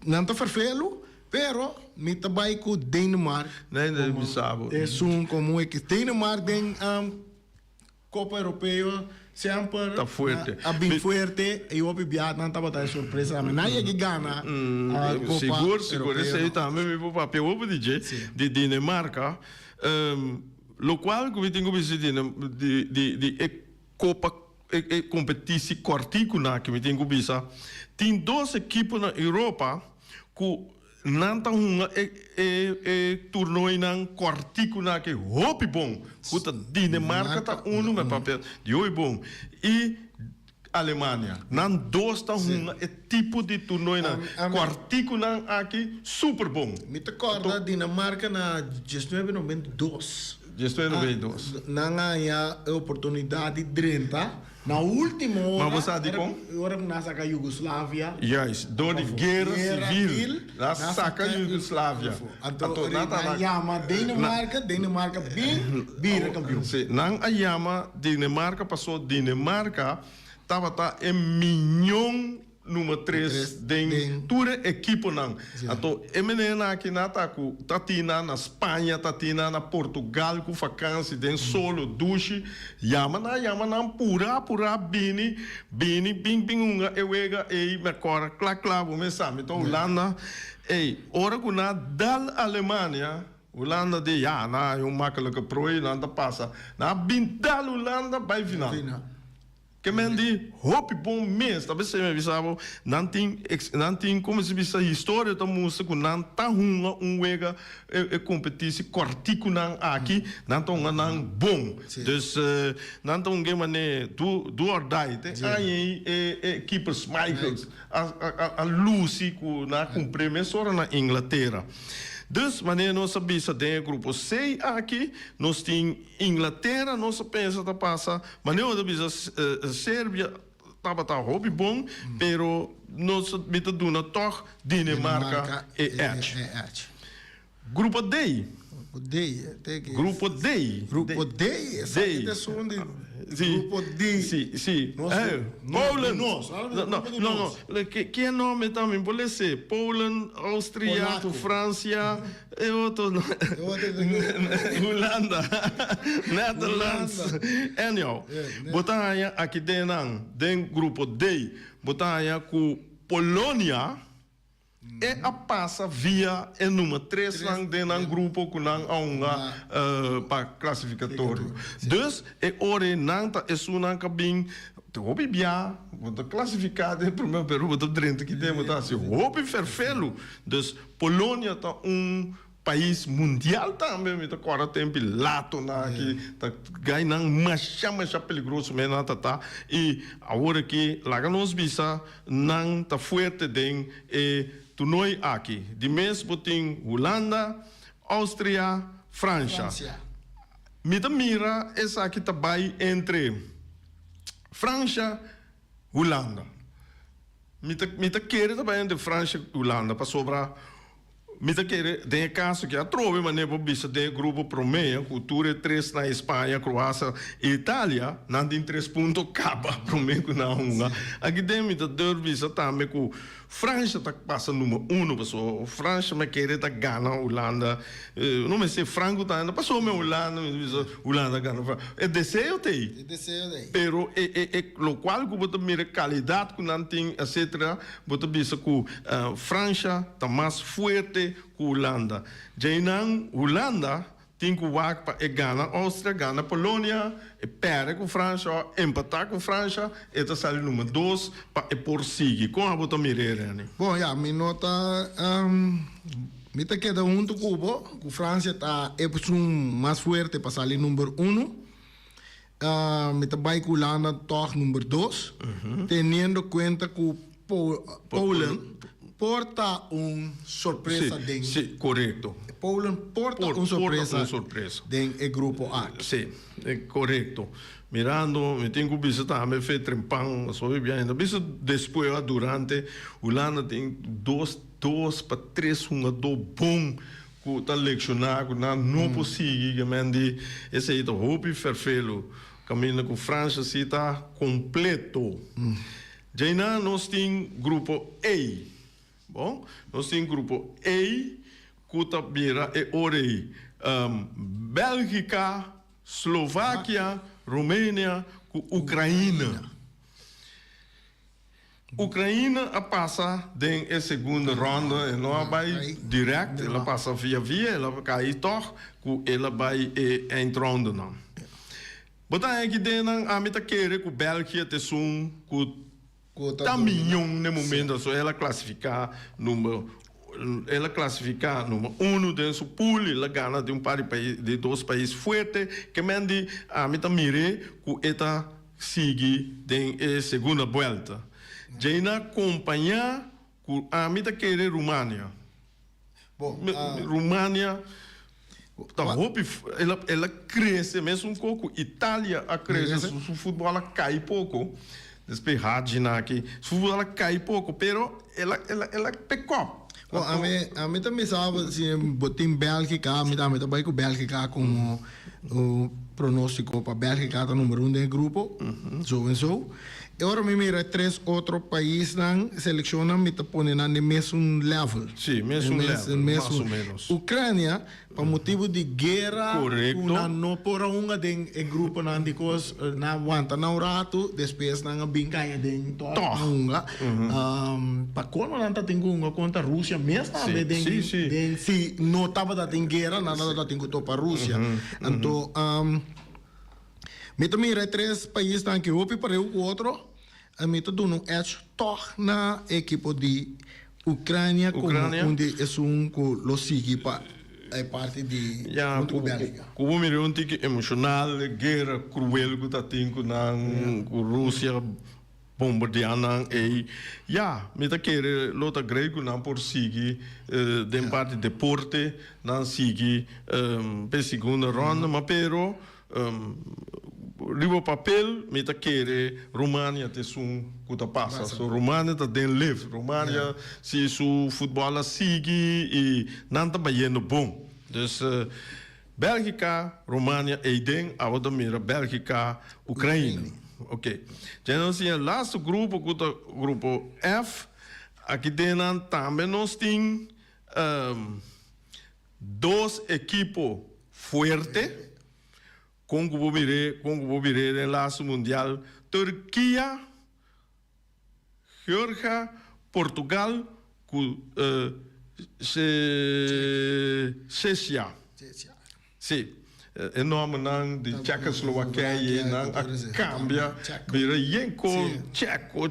Não está perfeito, pero me trabalho com Dinamarca. Nem sabe. É como é que Dinamarca tem Copa Europeia sempre tá forte. Bem forte e o Bibiat não estava tão surpresa, mas nadie que ganha a Copa Seguro, esse aí também me vou papel o DJ de Dinamarca. Lo qual que tenho visto de Copa competição corticuna que me tenho visto. Tem 2 equipes na Europa que não estão torneio na corticuna que hope bom. Kuta Dinamarca tá mas papel de oi bom. E Alemanha. Nan dois tá é tipo de torneio na quartico nan aqui super bom. Me te acorda Dinamarca na 1992. 1992. Não há oportunidade de 30. Na última hora, mas você sabe como? Agora nós saca Yugoslávia. Yes, do de guerra civil. Nós saca Yugoslávia. Então, na Yama Dinamarca vira campeão. Sim, na Yama Dinamarca passou Dinamarca estava em milhão número 3 de toda equipe não. Então, emenena aqui na taku, tatina na Espanha, tatina na Portugal com vacância, den solo duche, yama na pura bini unga ewega me cora clac me sabe. Então, Holanda, ora que na dal Alemanha, Holanda de na um makkelijke prooi, na passa. Na bindal Holanda bij final. Que men die hoop bom mês, tá bem me bisabo, não tem como se bisa história da música, não tá wega competição cortico não aqui, não tão não bom, dus não tão que mané do or die, aí keepers Michaels, a Lucy ku na cumprimento na Inglaterra. Dus wanneer nós sabemos de grupo C aqui, nós temos Inglaterra, nós pensa que passa, wanneer nós sabemos Sérvia, tá hobby bom, pero nós sabemos doen toch Dinamarca e Edge. Grupo D. Grupo D. Grupo D. Grupo D. Sim. Poland. Não. Que nome também pode ser? Poland, Áustria, França, e outro. Holanda, Netherlands. Anyhow, botar aqui dentro grupo D, botar com Polônia. A passa via número 3 dentro grupo com para classificatório. Dus ore nanta uma cabine hobby bia, vou classificar de primeiro Peru, vou drente que temos assim, hobby verfelo. Dus Polônia tá país mundial também, me tá agora tem pilato na que tá ganhando mais perigoso mesmo tá e agora que lá nós bisa não tá forte den torneio aqui. De mês botem Holanda, Áustria, França. Mira essa aqui também entre França e Holanda. Mita querer também entre França e Holanda para sobrar. Mita querer tem caso que a trove mas não bisa de grupo promeio, cultura 3 na Espanha, Croácia e Itália, não tem 3 pontos capa promeio na Hungria. Aqui tem mita dor bisa também com França tá passa número 1 pessoal. França me querer tá ganha Holanda. Não me sei Franco tá ainda passou me Holanda ganha. É desejo tem. Pero lo qual que bota mira qualidade que não tem etc. Bota bisa com França tá mais forte que Holanda. Já não Holanda tem que wak para Ghana, Áustria, Ghana, Polônia, perde com França, empatar com França, e tá saindo número 2 para por seguir. Como a bota mirar, né? Bom, já, minha nota, me tá queda junto com Cuba, com França tá mais forte para sair número 1. Me tá vai com Holanda, toch número 2, tendo conta com Poland. Porta surpresa dentro. Sim, correto. Poland porta surpresa dentro do grupo A. Sim, é correto. Mirando, me tenho que visitar, me fez trempão, só bem ainda. Bisa depois, durante, Holanda tem 2 para 3 do bom que está lecionado, não possível, que esse aí está roupa verfelo. Caminho com França, se está completo. Já nós temos grupo A. Bom, nós temos grupo A, Kutabira e Orei, Bélgica, Eslováquia, Romênia, Ucrânia. Ucrânia passa em segunda ronda, não vai direto, ela passa via, ela cai toch, ela vai entrando não. Botar aqui dentro, a meta querer que Bélgica te sum, caminhão no momento, só ela classificar número 1 dentro do pool, ela ganha de par de 2 países fortes, que mende a meta mire que ela sigue en segunda vuelta. Já na acompanhar a mim tá querer Rumânia. Rumânia tá ela cresce mesmo um pouco. Itália a cresce, o futebol ela cai pouco. Despejadina aqui, o futebol ela cai pouco, pero ela pecou. Bom, a mim também sabe assim, botim Bélgica, a mim também com Bélgica como o pronóstico para Bélgica tá número 1 do grupo, so. Agora me mira 3 outros países não selecionam me tá pondo no mesmo level. Sim, mesmo level, mais ou menos. Ucrânia, por motivo de guerra, correto. Não por uma de grupo não de coisa na aguanta não rato, depois não bincaia de toda para como não tá tendo uma conta Rússia mesmo, se não tava da guerra, nada da tem que para Rússia. Então, me também 3 países que eu para o outro. A mim tudo não é torna a equipe de Ucrânia como onde é que lo sigue para a parte de Bélgica. Como me um tique emocional, guerra cruel que tá tendo na Rússia bombardeando e me tá querer lota grego não por seguir de parte de deporte não seguir para segunda ronda, mas pero ribo papel, me tá querer România te sum que passa. So România tá den livre. România se o futebol sigue e não tá baiano bom. Dus Bélgica, România e den a outra mira Bélgica, Ucrânia. Ok. Já não sei o last grupo, grupo F. Aqui dentro também nós tem 2 equipos fortes. Congo Bobiré en la mundial, Turquía, Georgia, Portugal, Chequia. Sí. Enorme nang de Checoslovaquia nang cambia vira yenko Checo.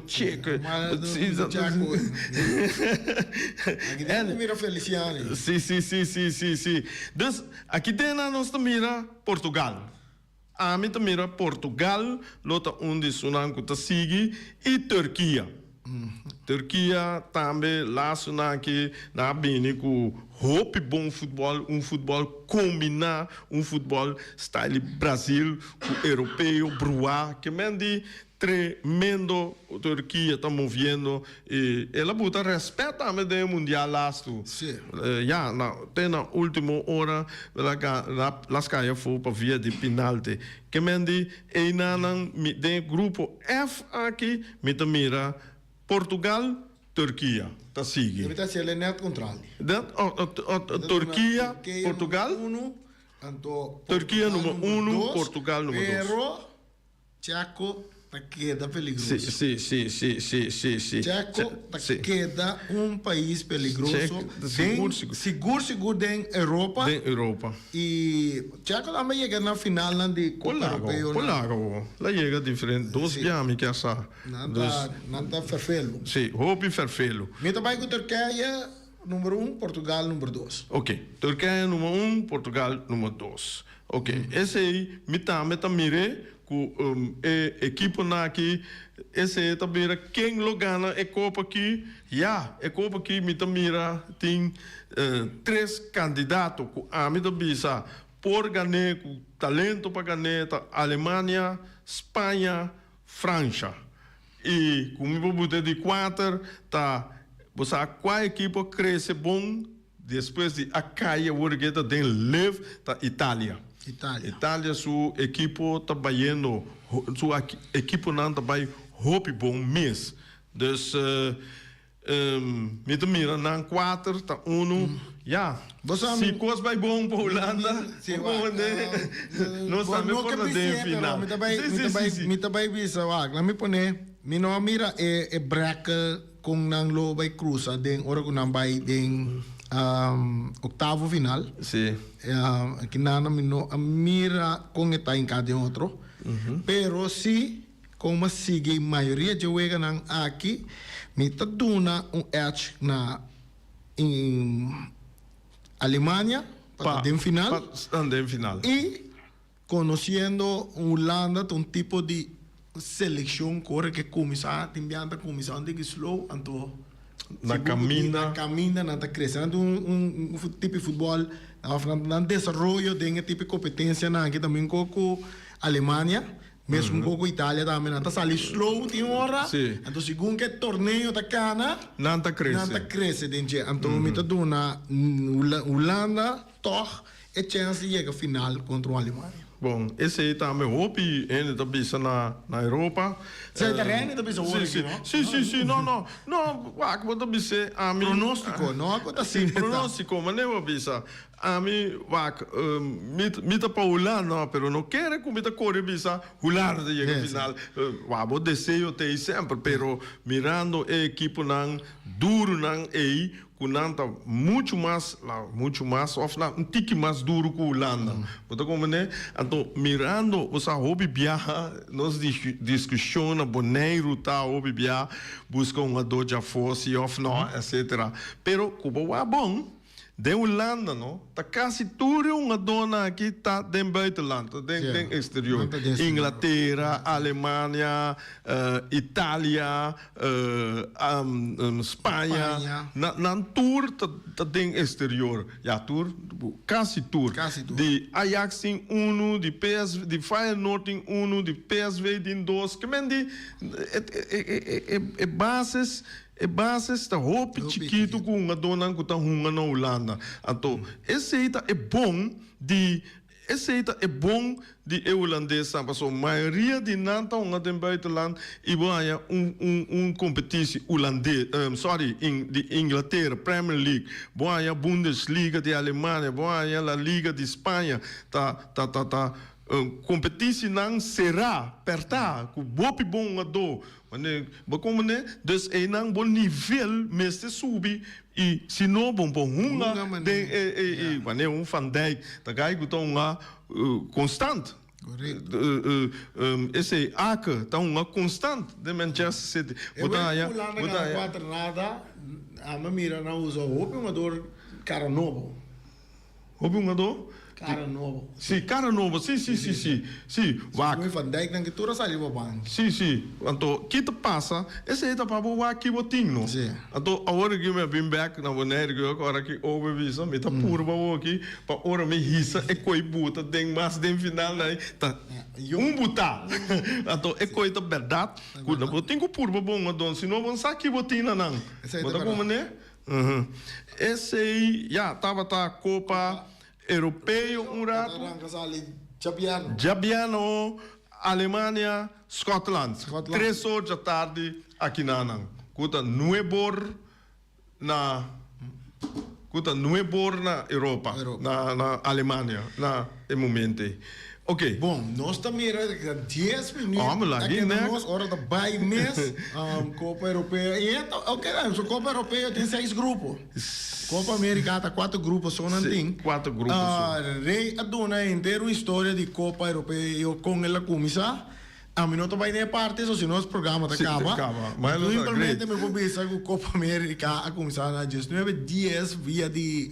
Aqui mira Feliciani. Sim. Dus aqui dentro nós mira Portugal. A mim mira Portugal, lota onde sunan que sigue e Turquia. Turquia também lá sunan que na bem com hope bom futebol, futebol combinar, futebol style Brasil, com europeu, brua, que mendi tremendo Turquia está movendo e ela bota respeito também do mundial lasto. Tem na última hora las caia foi para via de penalti. Que mendi e nanan de grupo F aqui me mira Portugal, Turquia. Tá sigue. Ele tá se ele net contrário. Turquia, Portugal. Turquia número 1, Portugal número 2. Pero Chaco queda peligroso. Sim. Chaco queda país peligroso. Seguro em Europa. E Chaco também chega na final de Copa Europeia. Claro, lá chega diferente. 2 dias que essa. Nada ferfelo. Sim, hope ferfelo. Me também com Turquia número 1, Portugal número 2. Ok, Turquia número 1, Portugal número 2. Ok, esse aí, me mire com equipe aqui, esse também quem logana é Copa aqui, é Copa aqui, me mira tem 3 candidatos com a me bisa por ganhar com talento para ganhar Alemanha, Espanha, França. E como botar de 4 você qual equipe cresce bom depois de a caia worgueta den leve Itália. Itália sua equipe está baiano, sua equipe não está bai hope bom mês. Dus me mira na 4 tá 1. Se coisa vai bom para Holanda, não sabe por de final. Me também visa lá me pone, me não mira break com nang lo vai cruza den ora com nang vai den octavo final. Sí. Aqui nada mira com está em cada outro. Pero si como sigue a maioria de juega aqui, me está dando edge na em Alemanha para den final. Final. E conhecendo Holanda, tipo de seleção corre que começar timbianta comissão de que slow anto na caminha na tá crescendo tipo de futebol na desenvolvimento de tipo de competência na aqui também com Alemanha mesmo com Itália também na tá sali slow tem hora então segundo que torneio tá cana não tá cresce dentro então me tá dona Holanda toch é chance de chegar final contra a Alemanha. Bom, esse aí também hobby ainda tá pensando na Europa. Você tá ainda tá pensando hoje, não? Sim, não, como tá pensando a mim pronóstico, não, tá sim, pronóstico, mas não bisa. A mim, me tá para Holanda, pero não quero que me tá correr bisa Holanda de chegar final. Vou desejo ter sempre, pero mirando a equipe não duro não aí kunanta muito mais of um tique mais duro que Holanda. Então como né? Então mirando o sa hobby viaja, nós discussiona boneiro tá hobby viaja, busca uma doja force of não, etc. Pero como é bom de Holanda, não? Tá quase tudo uma dona aqui tá dentro buitenland, dentro exterior. Inglaterra, Alemanha, Itália, Espanha. Na tour tá dentro exterior. Ja, tour, quase tour. De Ajax em 1, de PSV, de Feyenoord em 1, de PSV em 2. Que men de bases da roupa chiquito com uma dona que está runga na Holanda. Então, esse aí é bom de holandês, porque a maioria de nanta em buitenland e vai competição holandês, de Inglaterra, Premier League, vai a Bundesliga de Alemanha, vai a Liga de Espanha, competitie não será perta com bopi bom a do como né dus é não bom nível mas se subir e se não bom hunga de mané Van Dijk tá gai com uma constante esse aca tá uma constante de Manchester City botaya nada a mamira não usa roupa uma dor cara novo roupa uma dor cara novo. Sim, cara novo. Sim. Vai Van Dijk não que tu sai do banco. Sim. Então, que te passa? Esse aí tá para o aqui botinho. Sim. Então, agora que me vim back na boneira que agora que overvisa, me tá puro para aqui, para hora me risa é coi buta, tem mais tem final aí, tá. Buta. Então, é coi tá verdade. Quando botinho puro para bom, então, se não vão sair botina não. Bota como né? Esse aí, já tava tá Copa Europeu um rato. Jabiano, Alemanha, Scotland. 3 horas da tarde aqui na Anang. Kuta nuebor na Europa, na Alemanha, na momento. Ok. Bom, nós também 10 minutos. Vamos lá, nós hora da bai mês Copa Europeia. E então, ok, a Copa Europeia tem 6 grupos. Copa América tem 4 grupos só não tem. 4 grupos. Rei a dona inteira história de Copa Europeia com ela começar. A mim não vai nem parte, se não o programa acaba. Mas simplesmente me vou pensar que a Copa América a começar na 19 dias via de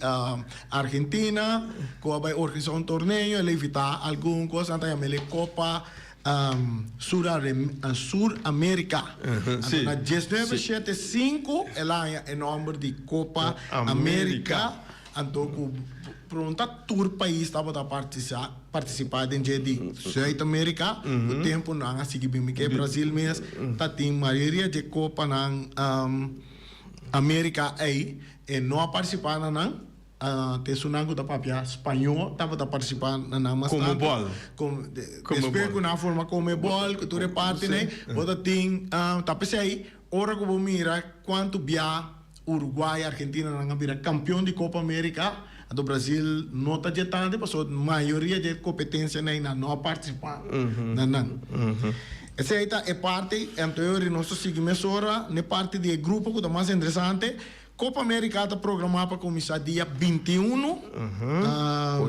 Argentina, que vai organizar torneio, ele evitar alguma coisa, então a Copa Sur-América. Na 1975 ela é o nome de Copa América. Então, pronto, todo o país estava a participar dentro de Sul-América. O tempo não é assim que Brasil mesmo tem maioria de Copa na América aí e não participar não. Tem sunango da papia espanhol estava a participar na mas como bol espero que na forma como bol que tu reparte né bota tem tá pensei aí ora que vou mirar quanto bia Uruguai Argentina não vira campeão de Copa América. Do Brasil não está jetando, porque a maioria de competência não participa. Essa é parte, então, nós seguimos agora, na parte do grupo que é mais interessante. Copa América está programada para começar dia 21,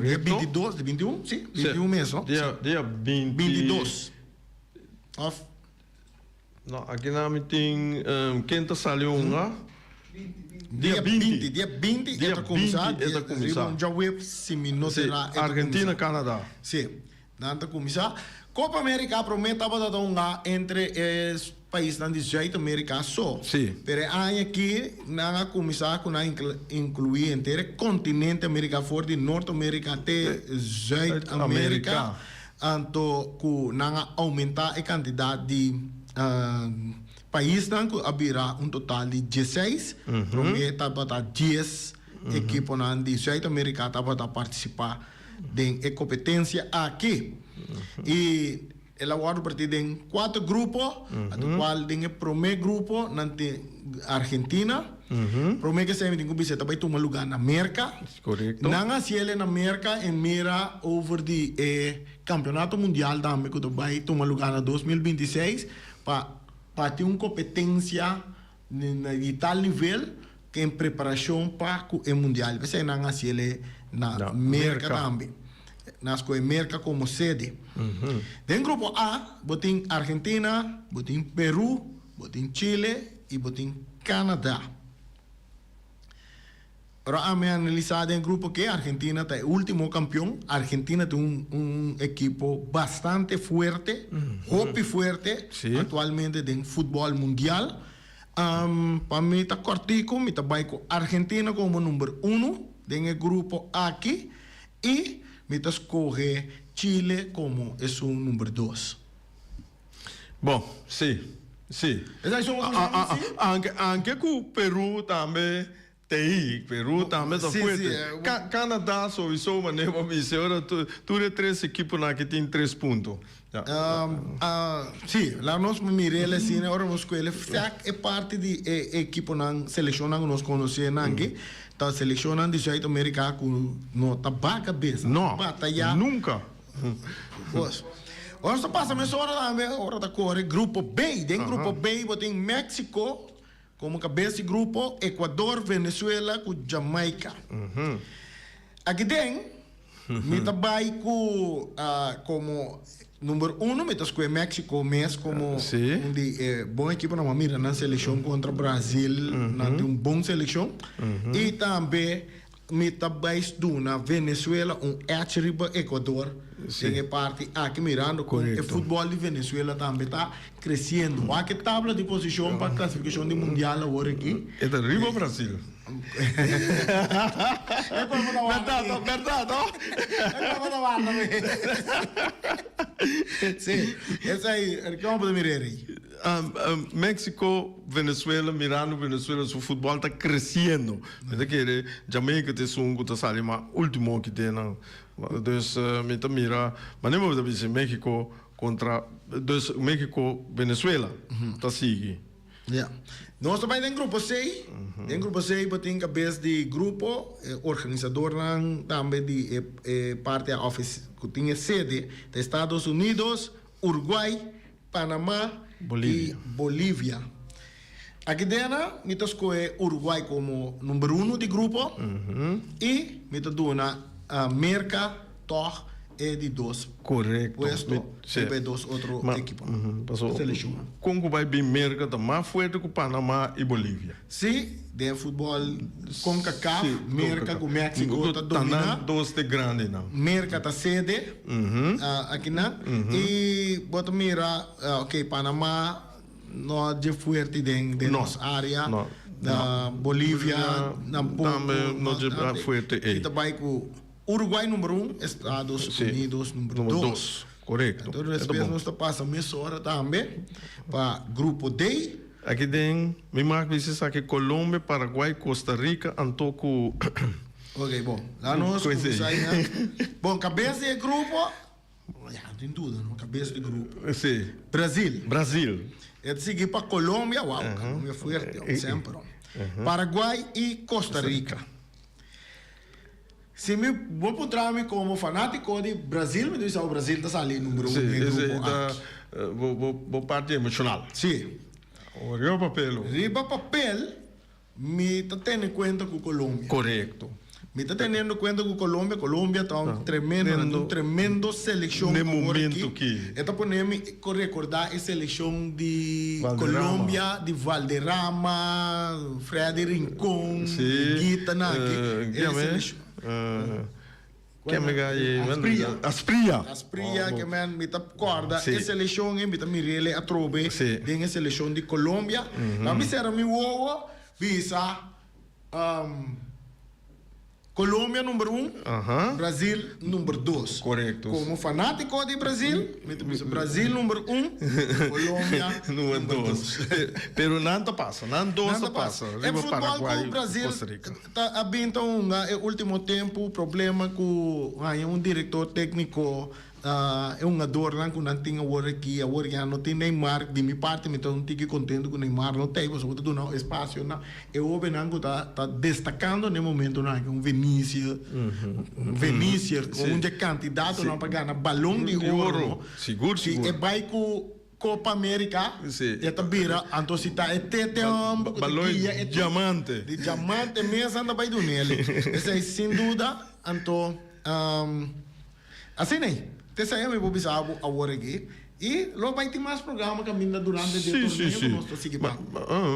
dia 22, dia 21? Sim, 21 mesmo. Dia 22. Não, aqui não tem quinta salão, Dia 20 é começar. Já web se não será Argentina, Canadá. Sim. Nanta começar. Copa América promete para dar entre os países de Zuid-América só. Sim. Pero aqui não começar com incluir inteiro continente América fora de Norte-América até Zuid-América. Então, com não aumentar a quantidade de países que abrirá total de 16. Promete para 10 equipes de Zuid-América para participar da competência aqui. E ela vai partir em 4 grupos, do qual tem o primeiro grupo na Argentina. Primeiro que se tem que visitar vai tomar lugar na América. Correto. Não se ele na América em mira over de campeonato mundial também que vai tomar lugar na 2026 para ter uma competência de tal nível que em preparação para o mundial. Você não se ele na América também. Nas que América como sede. Dentro do grupo A, botem Argentina, botem Peru, botem Chile e botem Canadá. Agora, a minha analisada em grupo que a Argentina é o último campeão. A Argentina tem um equipo bastante forte, hope forte, atualmente em futebol mundial. Para mim, está cortico, me está com a Argentina como número 1 dentro do grupo A aqui e me escolhe Chile como é o número 2. Bom, sim. Anche com o Peru também tem. Peru também está forte. Canadá, sowieso, mas nem vamos dizer, tudo é 3 equipes que tem 3 pontos. Sim, lá nós miramos assim, agora nós escolhemos, é parte de equipe na seleção que nós conhecemos aqui. Está selecionando de Zuid-América com nota baixa cabeça. Não, nunca. Agora passa a hora também, hora da cor, grupo B. Dentro do grupo B, tem México como cabeça de grupo, Equador, Venezuela com Jamaica. Aqui dentro, me trabalho com como número 1, me escolhe México mesmo como boa equipe na mira na seleção contra o Brasil, tem uma boa seleção. E também me trabalho na Venezuela, riba Equador. Tem parte aqui mirando com o futebol de Venezuela também está crescendo. Aqui tabela de posição para a classificação do mundial agora aqui. É da riba Brasil. Sim, essa aí, como podemos mirar aí? México, Venezuela, mirando Venezuela, o futebol está crescendo. Porque Jamaica tem um que está mas último que tem. Então, me mira, mas nem vou dizer México contra México, Venezuela, está seguindo. Nós também tem grupo 6. Em grupo 6, tem cabeça de grupo, organizador também de parte da office, que tinha sede de Estados Unidos, Uruguai, Panamá e Bolívia. Aqui dentro, me escolhe Uruguai como número 1 de grupo e me dona América, Tor e de 2. Correto. Puesto, sempre 2 outros equipos. Seleção. Congo vai bem América, está mais forte que Panamá e Bolívia. Sim, de futebol com CACAF, América com México está dominando. 2 de grande, não. América está sede, aqui não. E bota mira, Panamá não é forte de nossa área. Bolívia, não é forte. E também com Uruguai número 1, Estados Unidos número 2. Correto. Então, depois nós passamos essa hora também para grupo D. Aqui tem, me marca isso aqui, Colômbia, Paraguai, Costa Rica, Antoco. Ok, bom. Lá nós começamos aí, né? Bom, cabeça de grupo. Não tem tudo, não? Cabeça de grupo. Sim. Brasil. É de seguir para Colômbia, uau, Colômbia forte, sempre. Paraguai e Costa Rica. Se me vou encontrar-me como fanático de Brasil, me diz que o Brasil está saindo número 1 em grupo A. Vou parte emocional. Sim. Riba papel, me está tendo em conta com Colômbia. Correto. Me está tendo em conta com Colômbia. Colômbia está um tremendo seleção. No momento que... Então, podemos recordar a seleção de Colômbia, de Valderrama, Freddy Rincón, Guita, Que me ganhei, Aspria, que man mita corda, Sim. e seleção em mita mirele a trobe, tem a seleção de Colômbia. Na misera mi wowo, bisa Colômbia número 1, Brasil número 2. Correto. Como fanático de Brasil, mita bisa Brasil número 1, Colômbia número 2. Pero nada passa, nada passa. É Riba futebol Paraguai, com o Brasil Costa Rica. tá abrindo último tempo problema com diretor técnico é dor lá com não tinha aqui agora já não tem Neymar de minha parte então não fico contente com Neymar não tem você do não espaço não eu o Benango tá destacando no momento não com Vinícius com um candidato não para ganhar balão de ouro seguro e vai com Copa América, e também, então se está balão de diamante. De diamante mesmo, anda vai do nele. Esse é sem dúvida, então, assim nem, te saia me vou pensar agora aqui. E logo vai ter mais programa que ainda durante o torneio.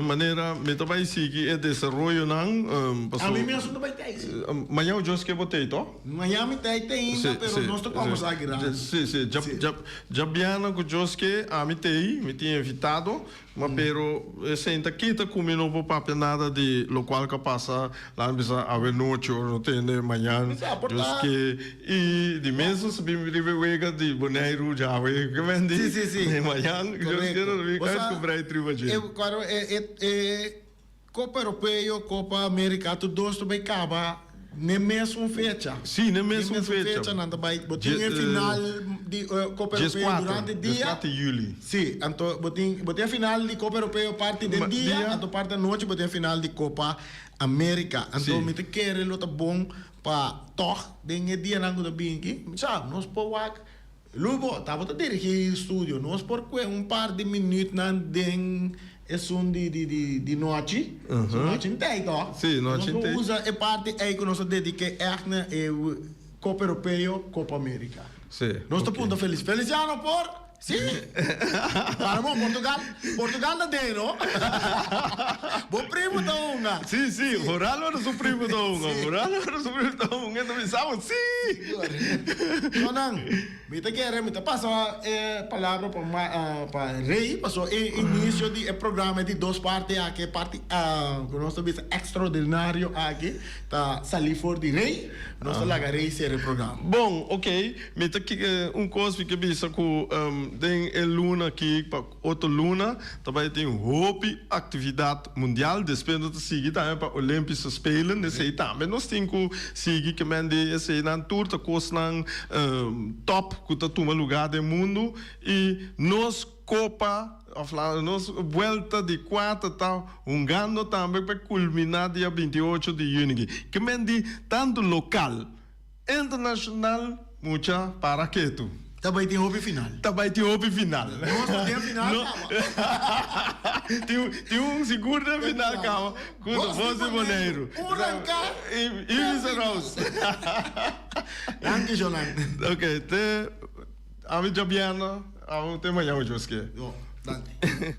Maneira, me vai seguir é desenvolvimento não. A mim mesmo não vai ter isso. Amanhã o José botei, to? Amanhã me tem ainda, mas nós estamos conversando aqui. Sim. Já biana com o José, a me tinha invitado, mas pero senta aqui tá comendo por papel nada de local que passa lá bisa a noite ou não tem manhã. José e de mesmo se bem vega de Bonaire já vai que vende. Sim. Manhã José não vi que cobrar tribo. Eu claro Copa Europeia, Copa América, tudo dois também acaba na mesma fecha. Sim, na mesma fecha. Não vai botar final de Copa Europeia durante o dia. 4 de julho. Sim, então botar final de Copa Europeia parte do dia, então parte da noite botar final de Copa América. Então me te quer ele tá bom para toque den dia não do bem aqui. Sabe, nós pode Lubo, tava a dirigir o estúdio, nós por par de minutos não den é som de noite. Noite inteira. Sim, noite inteira. Nós usa a parte aí que nós dediquei na Copa Europeia, Copa América. Sim. Nós estamos muito felizes. Feliciano por... Sim. Para Portugal não tem, não? Bom primo da unha. Sim. Moral era o primo da unha. Então pensamos, sim. Não. Me passa a palavra para Rei. Passou início do programa de duas partes aqui. Parte que nós temos extraordinário aqui. Tá salir fora de Rei. Nós lagarei ser o programa. Bom, ok. Me coisa que bisa com tem luna aqui para outra luna também tem hobby atividade mundial depois nós seguir também para Olímpicos Spelen nesse aí também nós temos que seguir que mande esse na tour da coisa top que tá toma lugar do mundo e nós Copa nós volta de 4 tá ganho também para culminar dia 28 de junho que mande tanto local internacional mucha para que tu também tem hobby final. Nossa, tem final, tem seguro final, calma. Quando você Bonaire. E Mr. Rose. Danke, Jonan. Ok, te... Ami Jabiana, amo te manhã, Josque. Danke.